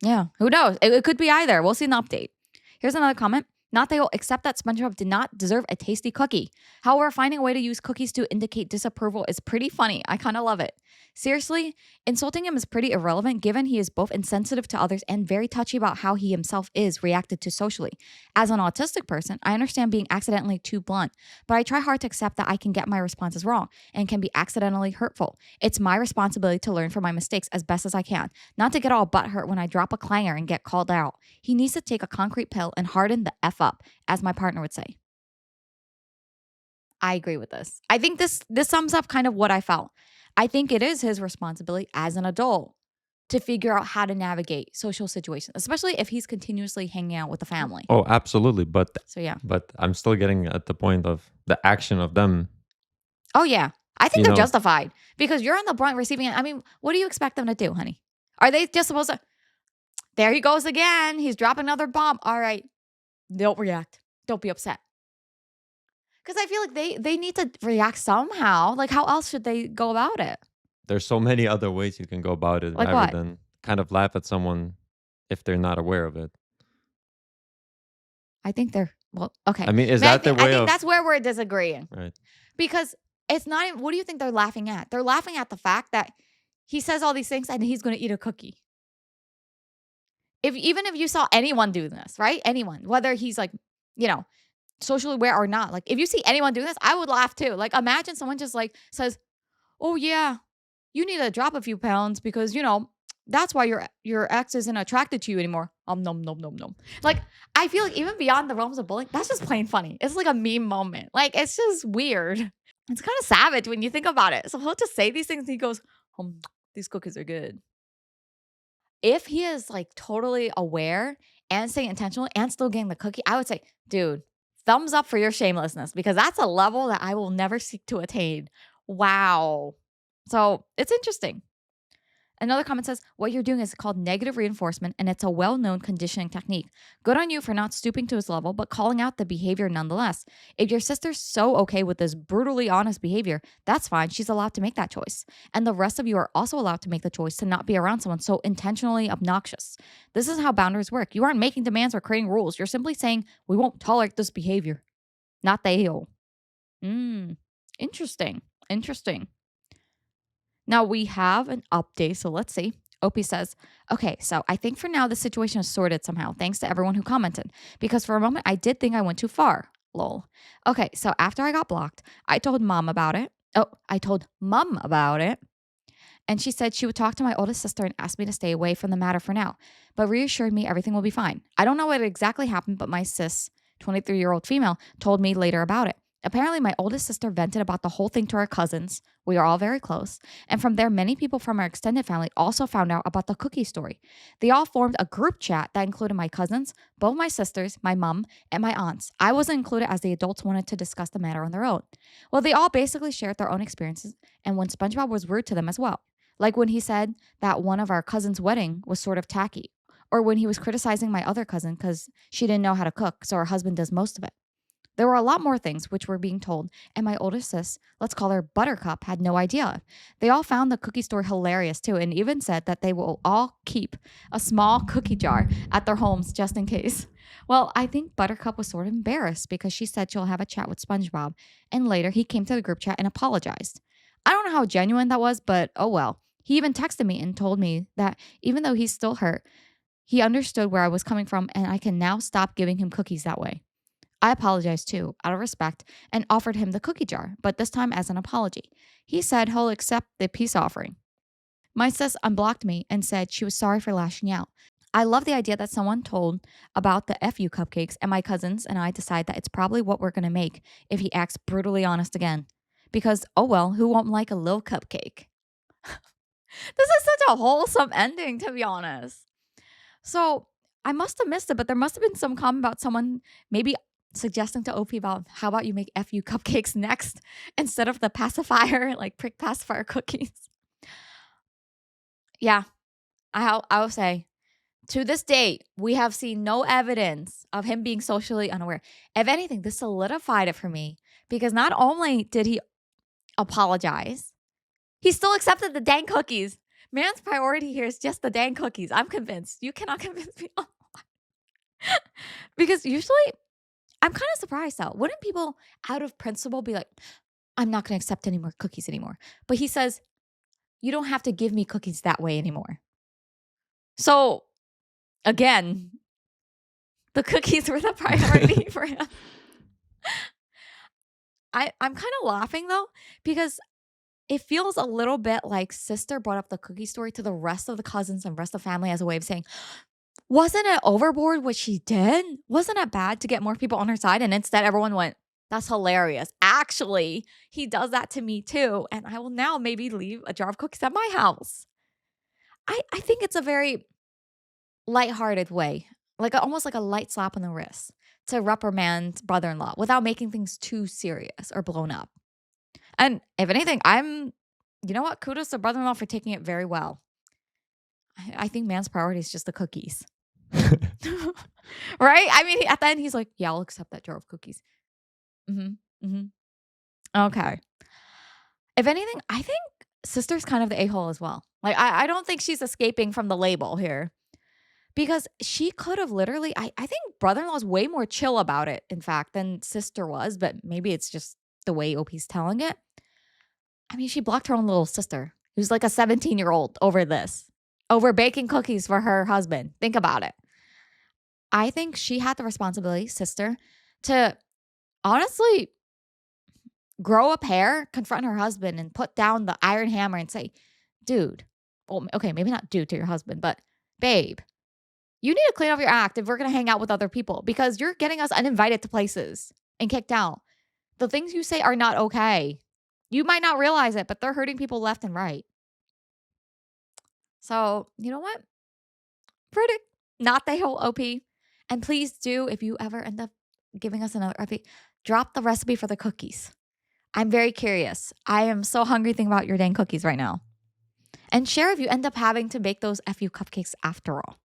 Yeah. Who knows? It could be either. We'll see an update. Here's another comment. Not they will accept that SpongeBob did not deserve a tasty cookie. However, finding a way to use cookies to indicate disapproval is pretty funny. I kind of love it. Seriously, insulting him is pretty irrelevant given he is both insensitive to others and very touchy about how he himself is reacted to socially. As an autistic person, I understand being accidentally too blunt, but I try hard to accept that I can get my responses wrong and can be accidentally hurtful. It's my responsibility to learn from my mistakes as best as I can, not to get all butthurt when I drop a clanger and get called out. He needs to take a concrete pill and harden the F up, as my partner would say. I agree with this. I think this sums up kind of what I felt. I think it is his responsibility as an adult to figure out how to navigate social situations, especially if he's continuously hanging out with the family. Oh, absolutely. But So yeah. But I'm still getting at the point of the action of them. Oh yeah. I think they're justified because you're on the brunt receiving end. I mean, what do you expect them to do, honey? Are they just supposed to, there he goes again. He's dropping another bomb. All right. Don't react. Don't be upset. Because I feel like they need to react somehow. Like, how else should they go about it? There's so many other ways you can go about it Like rather what? than kind of laugh at someone if they're not aware of it. I think they're, well, okay. I mean, is that their way I think of... that's where we're disagreeing. Right. Because it's not even, what do you think they're laughing at? They're laughing at the fact that he says all these things and he's going to eat a cookie. Even if you saw anyone do this, right? Anyone, whether he's like, socially aware or not. Like, if you see anyone do this, I would laugh too. Like, imagine someone just like says, oh yeah, you need to drop a few pounds because, that's why your ex isn't attracted to you anymore. Nom, nom, nom, nom. Like, I feel like even beyond the realms of bullying, that's just plain funny. It's like a meme moment. Like, it's just weird. It's kind of savage when you think about it. So he'll just say these things and he goes, these cookies are good. If he is like totally aware and saying intentionally and still getting the cookie, I would say, dude, thumbs up for your shamelessness because that's a level that I will never seek to attain. Wow. So it's interesting. Another comment says, what you're doing is called negative reinforcement, and it's a well-known conditioning technique. Good on you for not stooping to his level, but calling out the behavior nonetheless. If your sister's so okay with this brutally honest behavior, that's fine. She's allowed to make that choice. And the rest of you are also allowed to make the choice to not be around someone so intentionally obnoxious. This is how boundaries work. You aren't making demands or creating rules. You're simply saying, we won't tolerate this behavior. Not they. Interesting. Now we have an update, so let's see. Opie says, okay, so I think for now the situation is sorted somehow, thanks to everyone who commented. Because for a moment, I did think I went too far. Lol. Okay, so after I got blocked, I told mom about it. And she said she would talk to my oldest sister and ask me to stay away from the matter for now, but reassured me everything will be fine. I don't know what exactly happened, but my sis, 23-year-old female, told me later about it. Apparently, my oldest sister vented about the whole thing to her cousins. We are all very close. And from there, many people from our extended family also found out about the cookie story. They all formed a group chat that included my cousins, both my sisters, my mom, and my aunts. I wasn't included as the adults wanted to discuss the matter on their own. Well, they all basically shared their own experiences and when SpongeBob was rude to them as well. Like when he said that one of our cousins' wedding was sort of tacky, or when he was criticizing my other cousin because she didn't know how to cook, so her husband does most of it. There were a lot more things which were being told, and my oldest sis, let's call her Buttercup, had no idea. They all found the cookie story hilarious too, and even said that they will all keep a small cookie jar at their homes just in case. Well, I think Buttercup was sort of embarrassed because she said she'll have a chat with SpongeBob, and later he came to the group chat and apologized. I don't know how genuine that was, but oh well. He even texted me and told me that even though he's still hurt, he understood where I was coming from, and I can now stop giving him cookies that way. I apologized too, out of respect, and offered him the cookie jar, but this time as an apology. He said he'll accept the peace offering. My sis unblocked me and said she was sorry for lashing out. I love the idea that someone told about the FU cupcakes, and my cousins and I decide that it's probably what we're going to make if he acts brutally honest again. Because, oh well, who won't like a little cupcake? This is such a wholesome ending, to be honest. So I must have missed it, but there must have been some comment about someone maybe suggesting to OP about how about you make FU cupcakes next instead of the pacifier, like prick pacifier cookies. Yeah, I will say to this date, we have seen no evidence of him being socially unaware. If anything, this solidified it for me because not only did he apologize, he still accepted the dang cookies. Man's priority here is just the dang cookies. I'm convinced. You cannot convince me otherwise. Because usually, I'm kind of surprised though. Wouldn't people out of principle be like, I'm not going to accept any more cookies anymore? But he says, you don't have to give me cookies that way anymore. So again, the cookies were the priority for him. I'm kind of laughing though, because it feels a little bit like sister brought up the cookie story to the rest of the cousins and rest of the family as a way of saying, wasn't it overboard what she did? Wasn't it bad to get more people on her side? And instead everyone went, that's hilarious. Actually, he does that to me too. And I will now maybe leave a jar of cookies at my house. I think it's a very lighthearted way, almost like a light slap on the wrist to reprimand brother-in-law without making things too serious or blown up. And if anything, you know what? Kudos to brother-in-law for taking it very well. I think man's priority is just the cookies. Right? I mean, at the end, he's like, yeah, I'll accept that jar of cookies. Okay. If anything, I think sister's kind of the a-hole as well. I don't think she's escaping from the label here. Because she could have literally, I think brother-in-law's way more chill about it, in fact, than sister was. But maybe it's just the way OP's telling it. I mean, she blocked her own little sister, who's like a 17-year-old over this. Over baking cookies for her husband. Think about it. I think she had the responsibility, sister, to honestly grow a pair, confront her husband, and put down the iron hammer and say, dude, well, okay, maybe not dude to your husband, but babe, you need to clean up your act if we're going to hang out with other people because you're getting us uninvited to places and kicked out. The things you say are not okay. You might not realize it, but they're hurting people left and right. So, you know what? Verdict, not the whole OP. And please do, if you ever end up giving us another OP, drop the recipe for the cookies. I'm very curious. I am so hungry thinking about your dang cookies right now. And share if you end up having to bake those FU cupcakes after all.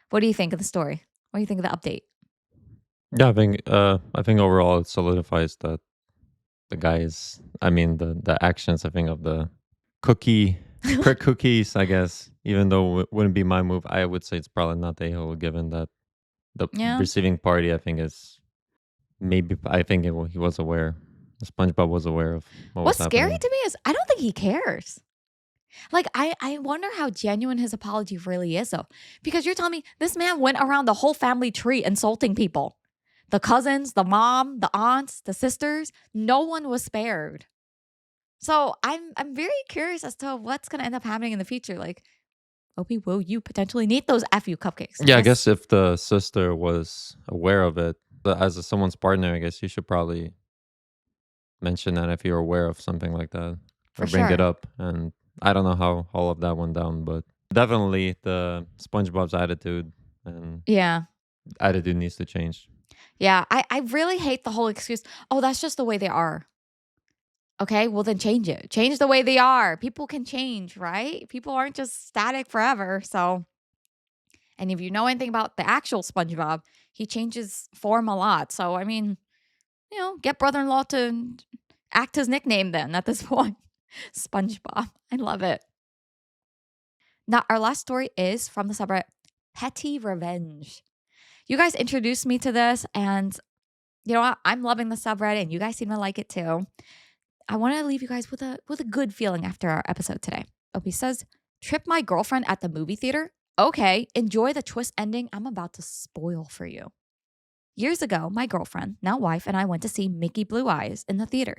What do you think of the story? What do you think of the update? Yeah, I think overall it solidifies that the guys, I mean the actions, I think, of the prick cookies, I guess, even though it wouldn't be my move, I would say it's probably not the a-hole, given that the receiving party, I think, is maybe, I think he was aware. SpongeBob was aware of what was happening. What's scary to me is I don't think he cares. I wonder how genuine his apology really is, though. Because you're telling me this man went around the whole family tree insulting people. The cousins, the mom, the aunts, the sisters. No one was spared. So I'm very curious as to what's gonna end up happening in the future. Like, Opie, will you potentially need those FU cupcakes? I Yeah, I guess guess if the sister was aware of it, but as someone's partner, I guess you should probably mention that if you're aware of something like that for or bring it sure. up. And I don't know how all of that went down, but definitely the SpongeBob's Yeah. attitude needs to change. Yeah. I really hate the whole excuse. Oh, that's just the way they are. Okay, well then change it. Change the way they are. People can change, right? People aren't just static forever. So, and if you know anything about the actual SpongeBob, he changes form a lot. So, I mean, get brother-in-law to act his nickname then at this point. SpongeBob. I love it. Now, our last story is from the subreddit Petty Revenge. You guys introduced me to this, and you know what? I'm loving the subreddit, and you guys seem to like it too. I want to leave you guys with a good feeling after our episode today. Opie says, "Trip my girlfriend at the movie theater. Okay, enjoy the twist ending I'm about to spoil for you." Years ago, my girlfriend, now wife, and I went to see Mickey Blue Eyes in the theater.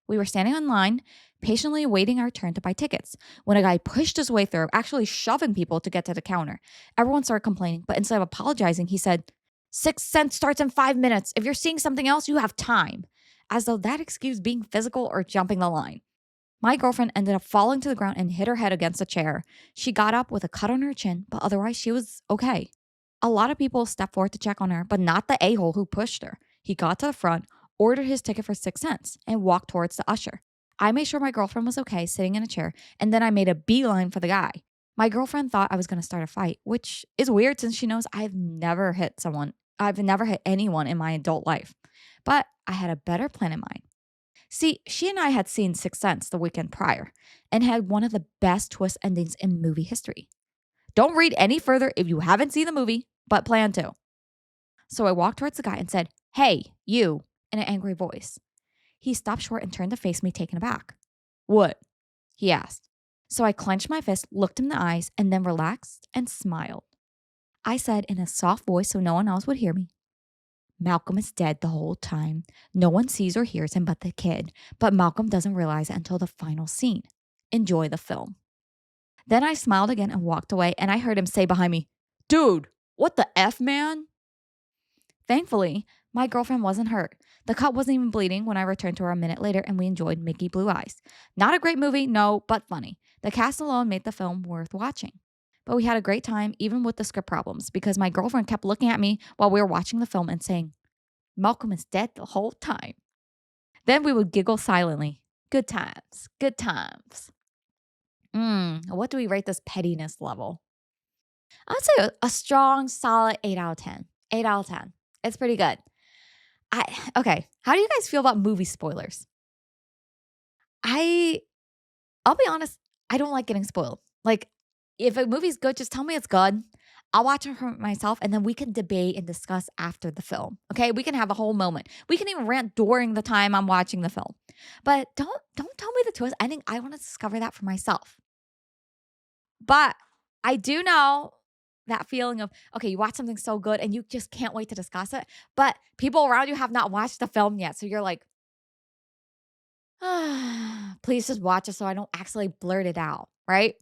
We were standing in line, patiently waiting our turn to buy tickets, when a guy pushed his way through, actually shoving people to get to the counter. Everyone started complaining, but instead of apologizing, he said, "6 cents starts in 5 minutes. If you're seeing something else, you have time." As though that excused being physical or jumping the line. My girlfriend ended up falling to the ground and hit her head against a chair. She got up with a cut on her chin, but otherwise she was okay. A lot of people stepped forward to check on her, but not the a-hole who pushed her. He got to the front, ordered his ticket for 6 cents, and walked towards the usher. I made sure my girlfriend was okay, sitting in a chair, and then I made a beeline for the guy. My girlfriend thought I was going to start a fight, which is weird since she knows I've never hit someone. I've never hit anyone in my adult life. But I had a better plan in mind. See, she and I had seen Sixth Sense the weekend prior and had one of the best twist endings in movie history. Don't read any further if you haven't seen the movie, but plan to. So I walked towards the guy and said, "Hey, you," in an angry voice. He stopped short and turned to face me, taken aback. "What?" he asked. So I clenched my fist, looked him in the eyes, and then relaxed and smiled. I said in a soft voice so no one else would hear me, "Malcolm is dead the whole time. No one sees or hears him but the kid, but Malcolm doesn't realize it until the final scene. Enjoy the film." Then I smiled again and walked away, and I heard him say behind me, "Dude, what the F, man?" Thankfully, my girlfriend wasn't hurt. The cut wasn't even bleeding when I returned to her a minute later, and we enjoyed Mickey Blue Eyes. Not a great movie, no, but funny. The cast alone made the film worth watching. But we had a great time, even with the script problems, because my girlfriend kept looking at me while we were watching the film and saying, "Malcolm is dead the whole time." Then we would giggle silently. Good times, good times. What do we rate this pettiness level? I'd say a strong, solid 8 out of 10. 8 out of 10. It's pretty good. Okay. How do you guys feel about movie spoilers? I'll be honest, I don't like getting spoiled. Like, if a movie's good, just tell me it's good. I'll watch it for myself, and then we can debate and discuss after the film. Okay, we can have a whole moment. We can even rant during the time I'm watching the film. But don't tell me the twist. I think I want to discover that for myself. But I do know that feeling of, okay, you watch something so good and you just can't wait to discuss it, but people around you have not watched the film yet. So you're like, please just watch it so I don't actually blurt it out, right?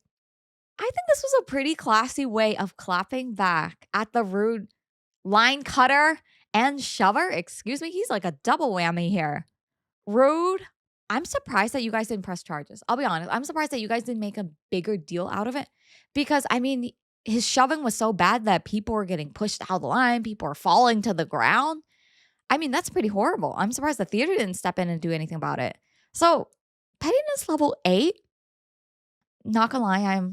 I think this was a pretty classy way of clapping back at the rude line cutter and shover. Excuse me, he's like a double whammy here. Rude. I'm surprised that you guys didn't press charges. I'll be honest. I'm surprised that you guys didn't make a bigger deal out of it because, I mean, his shoving was so bad that people were getting pushed out of the line. People were falling to the ground. I mean, that's pretty horrible. I'm surprised the theater didn't step in and do anything about it. So, pettiness level 8. Not gonna lie,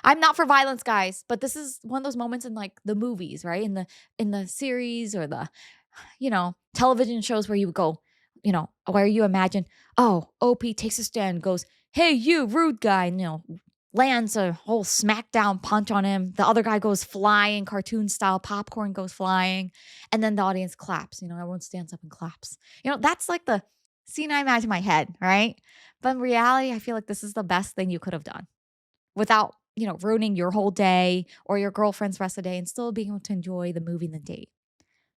I'm not for violence, guys. But this is one of those moments in like the movies, right? In the series or the television shows where you go, where you imagine, oh, OP takes a stand, goes, "Hey, you rude guy," and, lands a whole smackdown punch on him. The other guy goes flying, cartoon style, popcorn goes flying, and then the audience claps. Everyone stands up and claps. That's like the scene I imagine in my head, right? But in reality, I feel like this is the best thing you could have done without, ruining your whole day or your girlfriend's rest of the day and still being able to enjoy the movie and the date.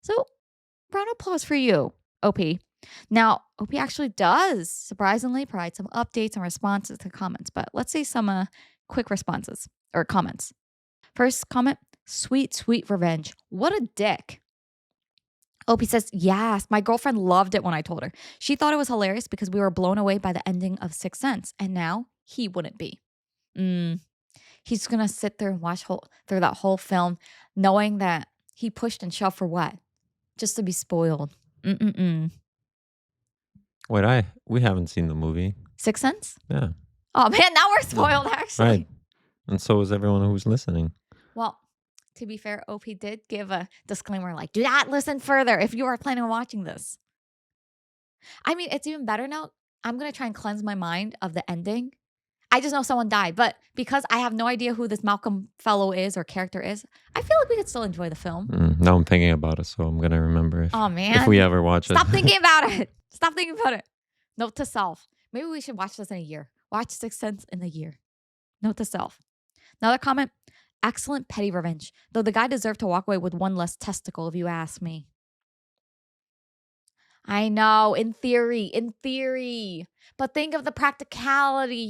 So, round of applause for you, OP. Now, OP actually does surprisingly provide some updates and responses to comments, but let's see some quick responses or comments. First comment, sweet, sweet revenge. What a dick. OP says, yes, my girlfriend loved it when I told her. She thought it was hilarious because we were blown away by the ending of Sixth Sense, and now he wouldn't be. He's going to sit there and watch through that whole film knowing that he pushed and shoved for what? Just to be spoiled. Wait, we haven't seen the movie. Sixth Sense? Yeah. Oh, man, now we're spoiled, actually. Right. And so is everyone who's listening. Well, to be fair, OP did give a disclaimer like, do not listen further if you are planning on watching this. I mean, it's even better now. I'm going to try and cleanse my mind of the ending. I just know someone died, but because I have no idea who this Malcolm fellow is or character is, I feel like we could still enjoy the film. Now I'm thinking about it, so I'm going to remember if we ever watch it. Stop thinking about it. Stop thinking about it. Note to self. Maybe we should watch this in a year. Watch Sixth Sense in a year. Note to self. Another comment. Excellent petty revenge. Though the guy deserved to walk away with one less testicle, if you ask me. I know, in theory. But think of the practicality.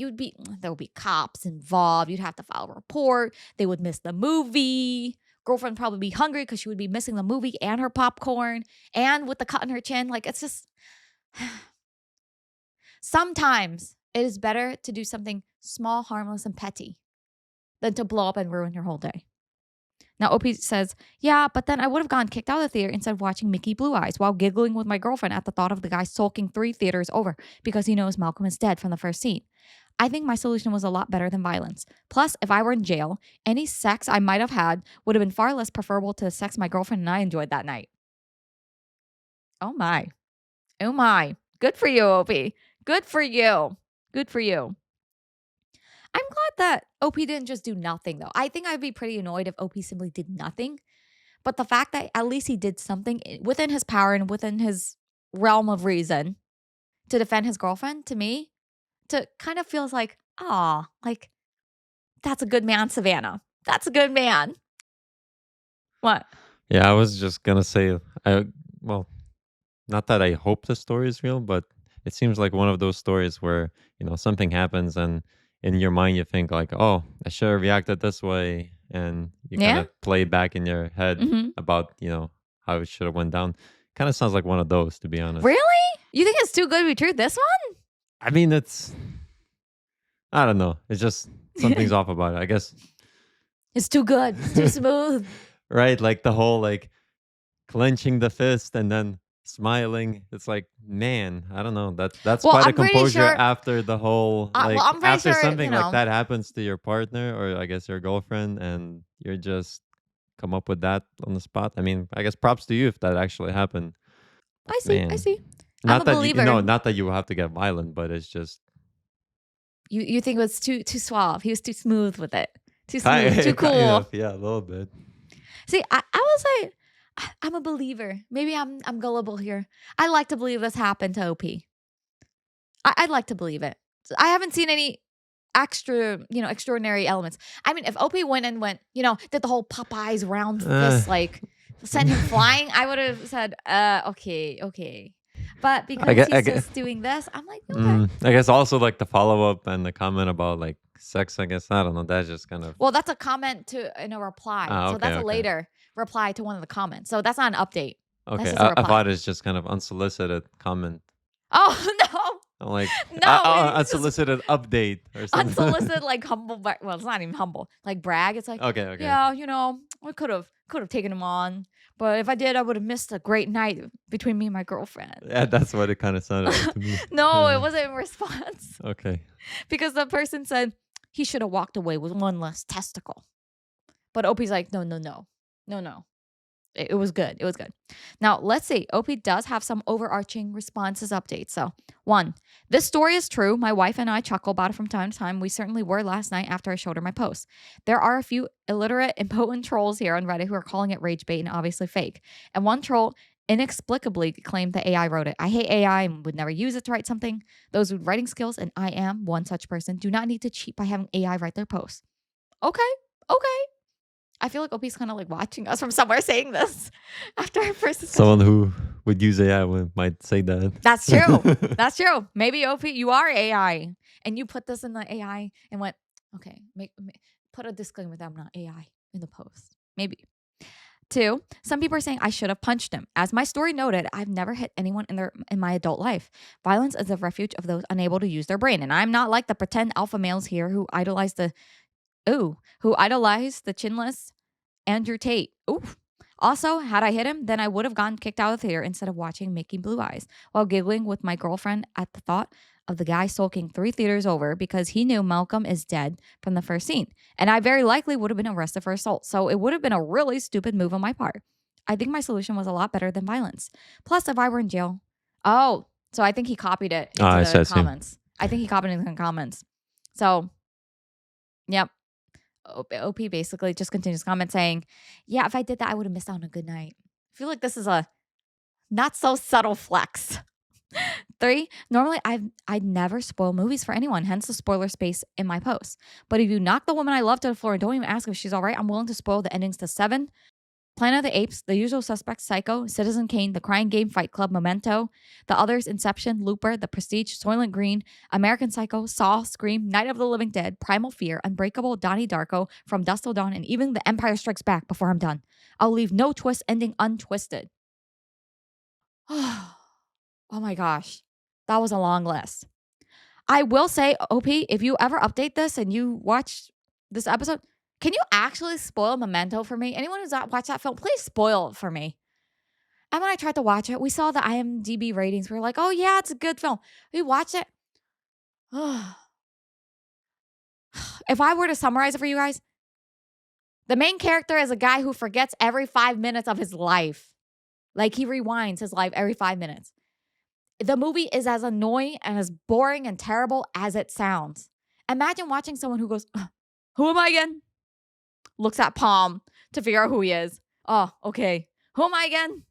There would be cops involved. You'd have to file a report. They would miss the movie. Girlfriend would probably be hungry because she would be missing the movie and her popcorn and with the cut in her chin. Like, it's just... Sometimes it is better to do something small, harmless, and petty than to blow up and ruin your whole day. Now, OP says, yeah, but then I would have gotten kicked out of the theater instead of watching Mickey Blue Eyes while giggling with my girlfriend at the thought of the guy sulking 3 theaters over because he knows Malcolm is dead from the first scene. I think my solution was a lot better than violence. Plus, if I were in jail, any sex I might have had would have been far less preferable to the sex my girlfriend and I enjoyed that night. Oh my. Good for you, OP. Good for you. I'm glad that OP didn't just do nothing, though. I think I'd be pretty annoyed if OP simply did nothing. But the fact that at least he did something within his power and within his realm of reason to defend his girlfriend, to me, to kind of feels like, like, that's a good man, Savannah. That's a good man. What? Yeah, I was just going to say, not that I hope the story is real, but it seems like one of those stories where, something happens and in your mind you think like, oh, I should have reacted this way. And you kind of play back in your head about, how it should have went down. Kind of sounds like one of those, to be honest. Really? You think it's too good to be true, this one? I mean, I don't know. It's just something's off about it, I guess. It's too good. It's too smooth. Right? Like the whole clenching the fist and then smiling. It's like, man, I don't know. That's quite a composure after the whole after something like that happens to your partner or I guess your girlfriend and you're just come up with that on the spot. I mean, I guess props to you if that actually happened. I see. Not that believer. Not that you have to get violent, but it's just you think it was too suave. He was too smooth with it. Too smooth, too cool. Yeah, a little bit. See, I was like, I'm a believer. Maybe I'm gullible here. I like to believe this happened to OP. I'd like to believe it. I haven't seen any extraordinary elements. I mean, if OP went, did the whole Popeyes round fist, sent him flying, I would have said, okay. But because he's just doing this, I'm like, okay. I guess also the follow-up and the comment about sex, I guess. I don't know. That's just kind of... Well, that's a comment in a reply. So that's a later reply to one of the comments. So that's not an update. Okay. I thought it's just kind of unsolicited comment. Oh, no. I'm like, unsolicited update or something. Unsolicited, humble. Well, it's not even humble. Brag. It's like, okay. Yeah, I could have taken him on. But if I did, I would have missed a great night between me and my girlfriend. Yeah, that's what it kind of sounded like to me. No, it wasn't in response. Okay. Because the person said he should have walked away with one less testicle. But OP's like, no. It was good. Now, let's see. OP does have some overarching responses updates. So, 1, this story is true. My wife and I chuckle about it from time to time. We certainly were last night after I showed her my post. There are a few illiterate, impotent trolls here on Reddit who are calling it rage bait and obviously fake. And one troll inexplicably claimed that AI wrote it. I hate AI and would never use it to write something. Those with writing skills, and I am one such person, do not need to cheat by having AI write their posts. Okay. I feel like OP's kind of like watching us from somewhere saying this after our first discussion. Someone who would use AI might say that. That's true. That's true. Maybe OP, you are AI, and you put this in the AI and went, okay, put a disclaimer that I'm not AI in the post. Maybe. 2, some people are saying I should have punched him. As my story noted, I've never hit anyone in my adult life. Violence is a refuge of those unable to use their brain, and I'm not like the pretend alpha males here who idolize the chinless Andrew Tate. Ooh. Also, had I hit him, then I would have gotten kicked out of the theater instead of watching Making Blue Eyes while giggling with my girlfriend at the thought of the guy sulking 3 theaters over because he knew Malcolm is dead from the first scene. And I very likely would have been arrested for assault. So it would have been a really stupid move on my part. I think my solution was a lot better than violence. Plus, if I were in jail. Oh, so I think he copied it into the comments. I think he copied it in the comments. So, yep. OP basically just continues comment saying, yeah, if I did that, I would have missed out on a good night. I feel like this is a not so subtle flex. 3, normally I'd never spoil movies for anyone, hence the spoiler space in my posts. But if you knock the woman I love to the floor and don't even ask if she's all right, I'm willing to spoil the endings to 7, Planet of the Apes, The Usual Suspects, Psycho, Citizen Kane, The Crying Game, Fight Club, Memento, The Others, Inception, Looper, The Prestige, Soylent Green, American Psycho, Saw, Scream, Night of the Living Dead, Primal Fear, Unbreakable, Donnie Darko, From Dusk Till Dawn, and even The Empire Strikes Back before I'm done. I'll leave no twist ending untwisted. Oh my gosh. That was a long list. I will say, OP, if you ever update this and you watch this episode, can you actually spoil Memento for me? Anyone who's not watched that film, please spoil it for me. And when I tried to watch it, we saw the IMDb ratings. We were like, oh, yeah, it's a good film. We watched it. If I were to summarize it for you guys, the main character is a guy who forgets every 5 minutes of his life. Like he rewinds his life every 5 minutes. The movie is as annoying and as boring and terrible as it sounds. Imagine watching someone who goes, who am I again? Looks at Palm to figure out who he is. Oh, okay. Who am I again?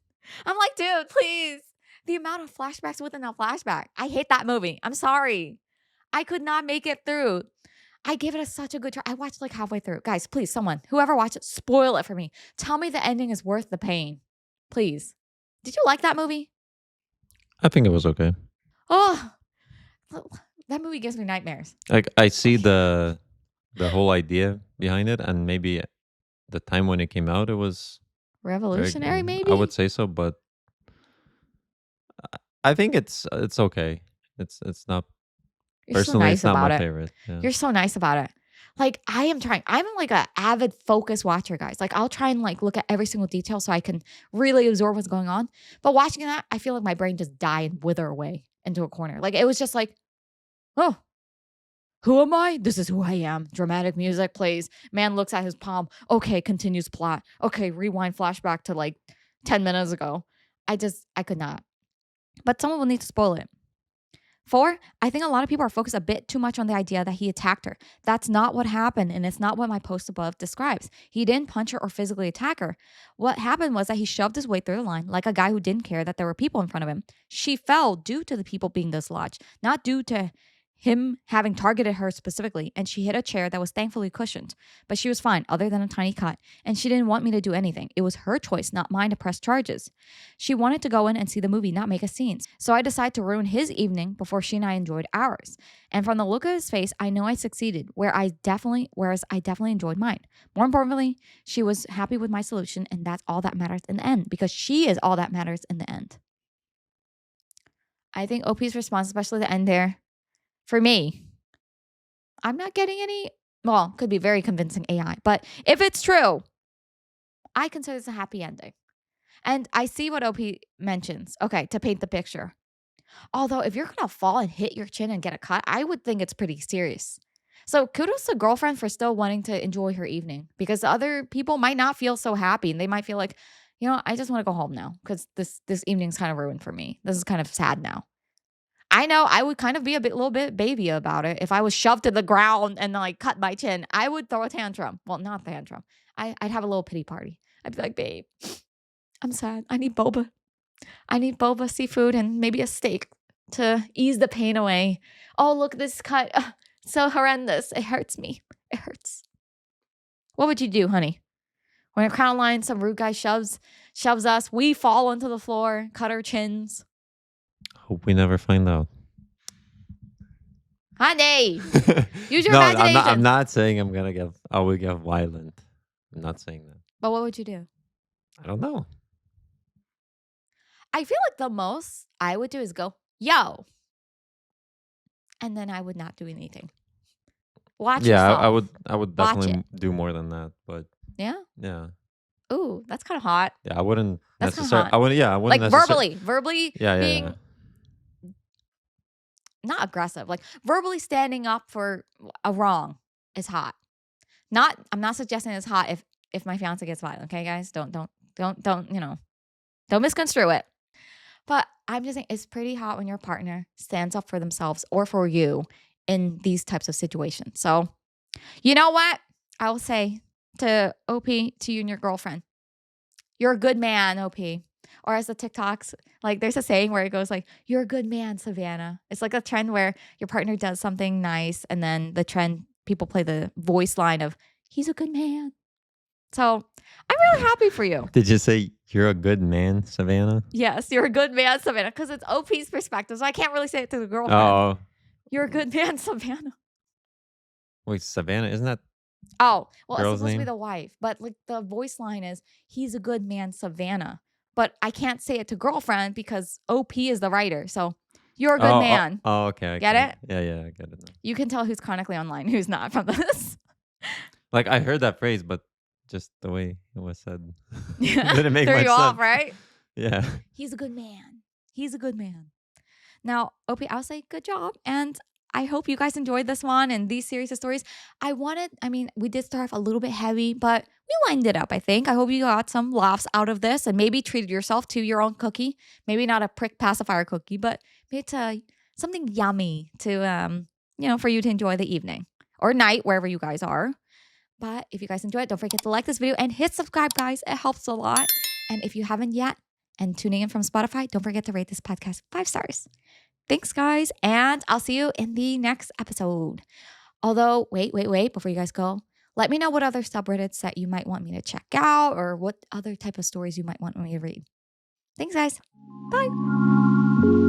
I'm like, dude, please. The amount of flashbacks within a flashback. I hate that movie. I'm sorry. I could not make it through. I gave it such a good try. I watched like halfway through. Guys, please, someone, whoever watched it, spoil it for me. Tell me the ending is worth the pain. Please. Did you like that movie? I think it was okay. Oh, that movie gives me nightmares. Like I see the whole idea behind it, and maybe the time when it came out, it was revolutionary. Maybe I would say so, but I think it's okay. It's not. You're personally, so nice it's not about my it. favorite. Yeah. You're so nice about it. Like I am trying. I'm like an avid focus watcher, guys. Like I'll try and like look at every single detail so I can really absorb what's going on. But watching that, I feel like my brain just die and wither away into a corner. Like it was just like, oh, who am I? This is who I am. Dramatic music plays. Man looks at his palm. Okay, continues plot. Okay, rewind flashback to like 10 minutes ago. I could not. But someone will need to spoil it. 4, I think a lot of people are focused a bit too much on the idea that he attacked her. That's not what happened, and it's not what my post above describes. He didn't punch her or physically attack her. What happened was that he shoved his way through the line like a guy who didn't care that there were people in front of him. She fell due to the people being dislodged, not due to him having targeted her specifically, and she hit a chair that was thankfully cushioned. But she was fine, other than a tiny cut, and she didn't want me to do anything. It was her choice, not mine, to press charges. She wanted to go in and see the movie, not make a scene. So I decided to ruin his evening before she and I enjoyed ours. And from the look of his face, I know I succeeded, whereas I definitely enjoyed mine. More importantly, she was happy with my solution, and that's all that matters in the end, because she is all that matters in the end. I think OP's response, especially the end there, for me, I'm not getting any, well, could be very convincing AI, but if it's true, I consider this a happy ending. And I see what OP mentions, okay, to paint the picture. Although if you're going to fall and hit your chin and get a cut, I would think it's pretty serious. So kudos to girlfriend for still wanting to enjoy her evening, because other people might not feel so happy, and they might feel like, you know, I just want to go home now because this evening's kind of ruined for me. This is kind of sad now. I know I would kind of be little bit baby about it. If I was shoved to the ground and like cut my chin, I would throw a tantrum. Well, not tantrum. I'd have a little pity party. I'd be like, babe, I'm sad. I need boba. I need boba, seafood, and maybe a steak to ease the pain away. Oh, look, this cut. So horrendous. It hurts me. It hurts. What would you do, honey? When we're crown line, some rude guy shoves us. We fall onto the floor, cut our chins. Hope we never find out. Honey, use your No, imagination. I'm not saying I will get violent. I'm not saying that. But what would you do? I don't know. I feel like the most I would do is go, yo. And then I would not do anything. Watch yourself. I would definitely do more than that, but yeah. Ooh, that's kind of hot. Yeah, I wouldn't That's necessarily. hot. I wouldn't. Yeah, I wouldn't like verbally. Yeah, being not aggressive. Like verbally standing up for a wrong is hot. I'm not suggesting it's hot if my fiance gets violent. Okay, guys, don't don't misconstrue it. But I'm just saying it's pretty hot when your partner stands up for themselves or for you in these types of situations. So, you know what? I will say to OP, to you and your girlfriend, you're a good man, OP. Or as the TikToks, like there's a saying where it goes like, you're a good man, Savannah. It's like a trend where your partner does something nice and then the trend, people play the voice line of, he's a good man. So I'm really happy for you. Did you say you're a good man, Savannah? Yes, you're a good man, Savannah, because it's OP's perspective. So I can't really say it to the girlfriend. Oh. You're a good man, Savannah. Wait, Savannah, isn't that? Oh, well, it's supposed name? to be the wife, but like the voice line is, he's a good man, Savannah. But I can't say it to girlfriend because OP is the writer. So you're a good man. Oh, okay. Get it? Yeah, I get it now. You can tell who's chronically online, who's not from this. Like I heard that phrase, but just the way it was said didn't make much sense. Threw you off, right? Yeah. He's a good man. He's a good man. Now, OP, I'll say good job. And I hope you guys enjoyed this one and these series of stories. We did start off a little bit heavy, but we lined it up, I think. I hope you got some laughs out of this and maybe treated yourself to your own cookie. Maybe not a prick pacifier cookie, but maybe to something yummy to, for you to enjoy the evening or night, wherever you guys are. But if you guys enjoy it, don't forget to like this video and hit subscribe, guys. It helps a lot. And if you haven't yet and tuning in from Spotify, don't forget to rate this podcast 5 stars. Thanks, guys. And I'll see you in the next episode. Although, wait, before you guys go, let me know what other subreddits that you might want me to check out or what other type of stories you might want me to read. Thanks, guys. Bye.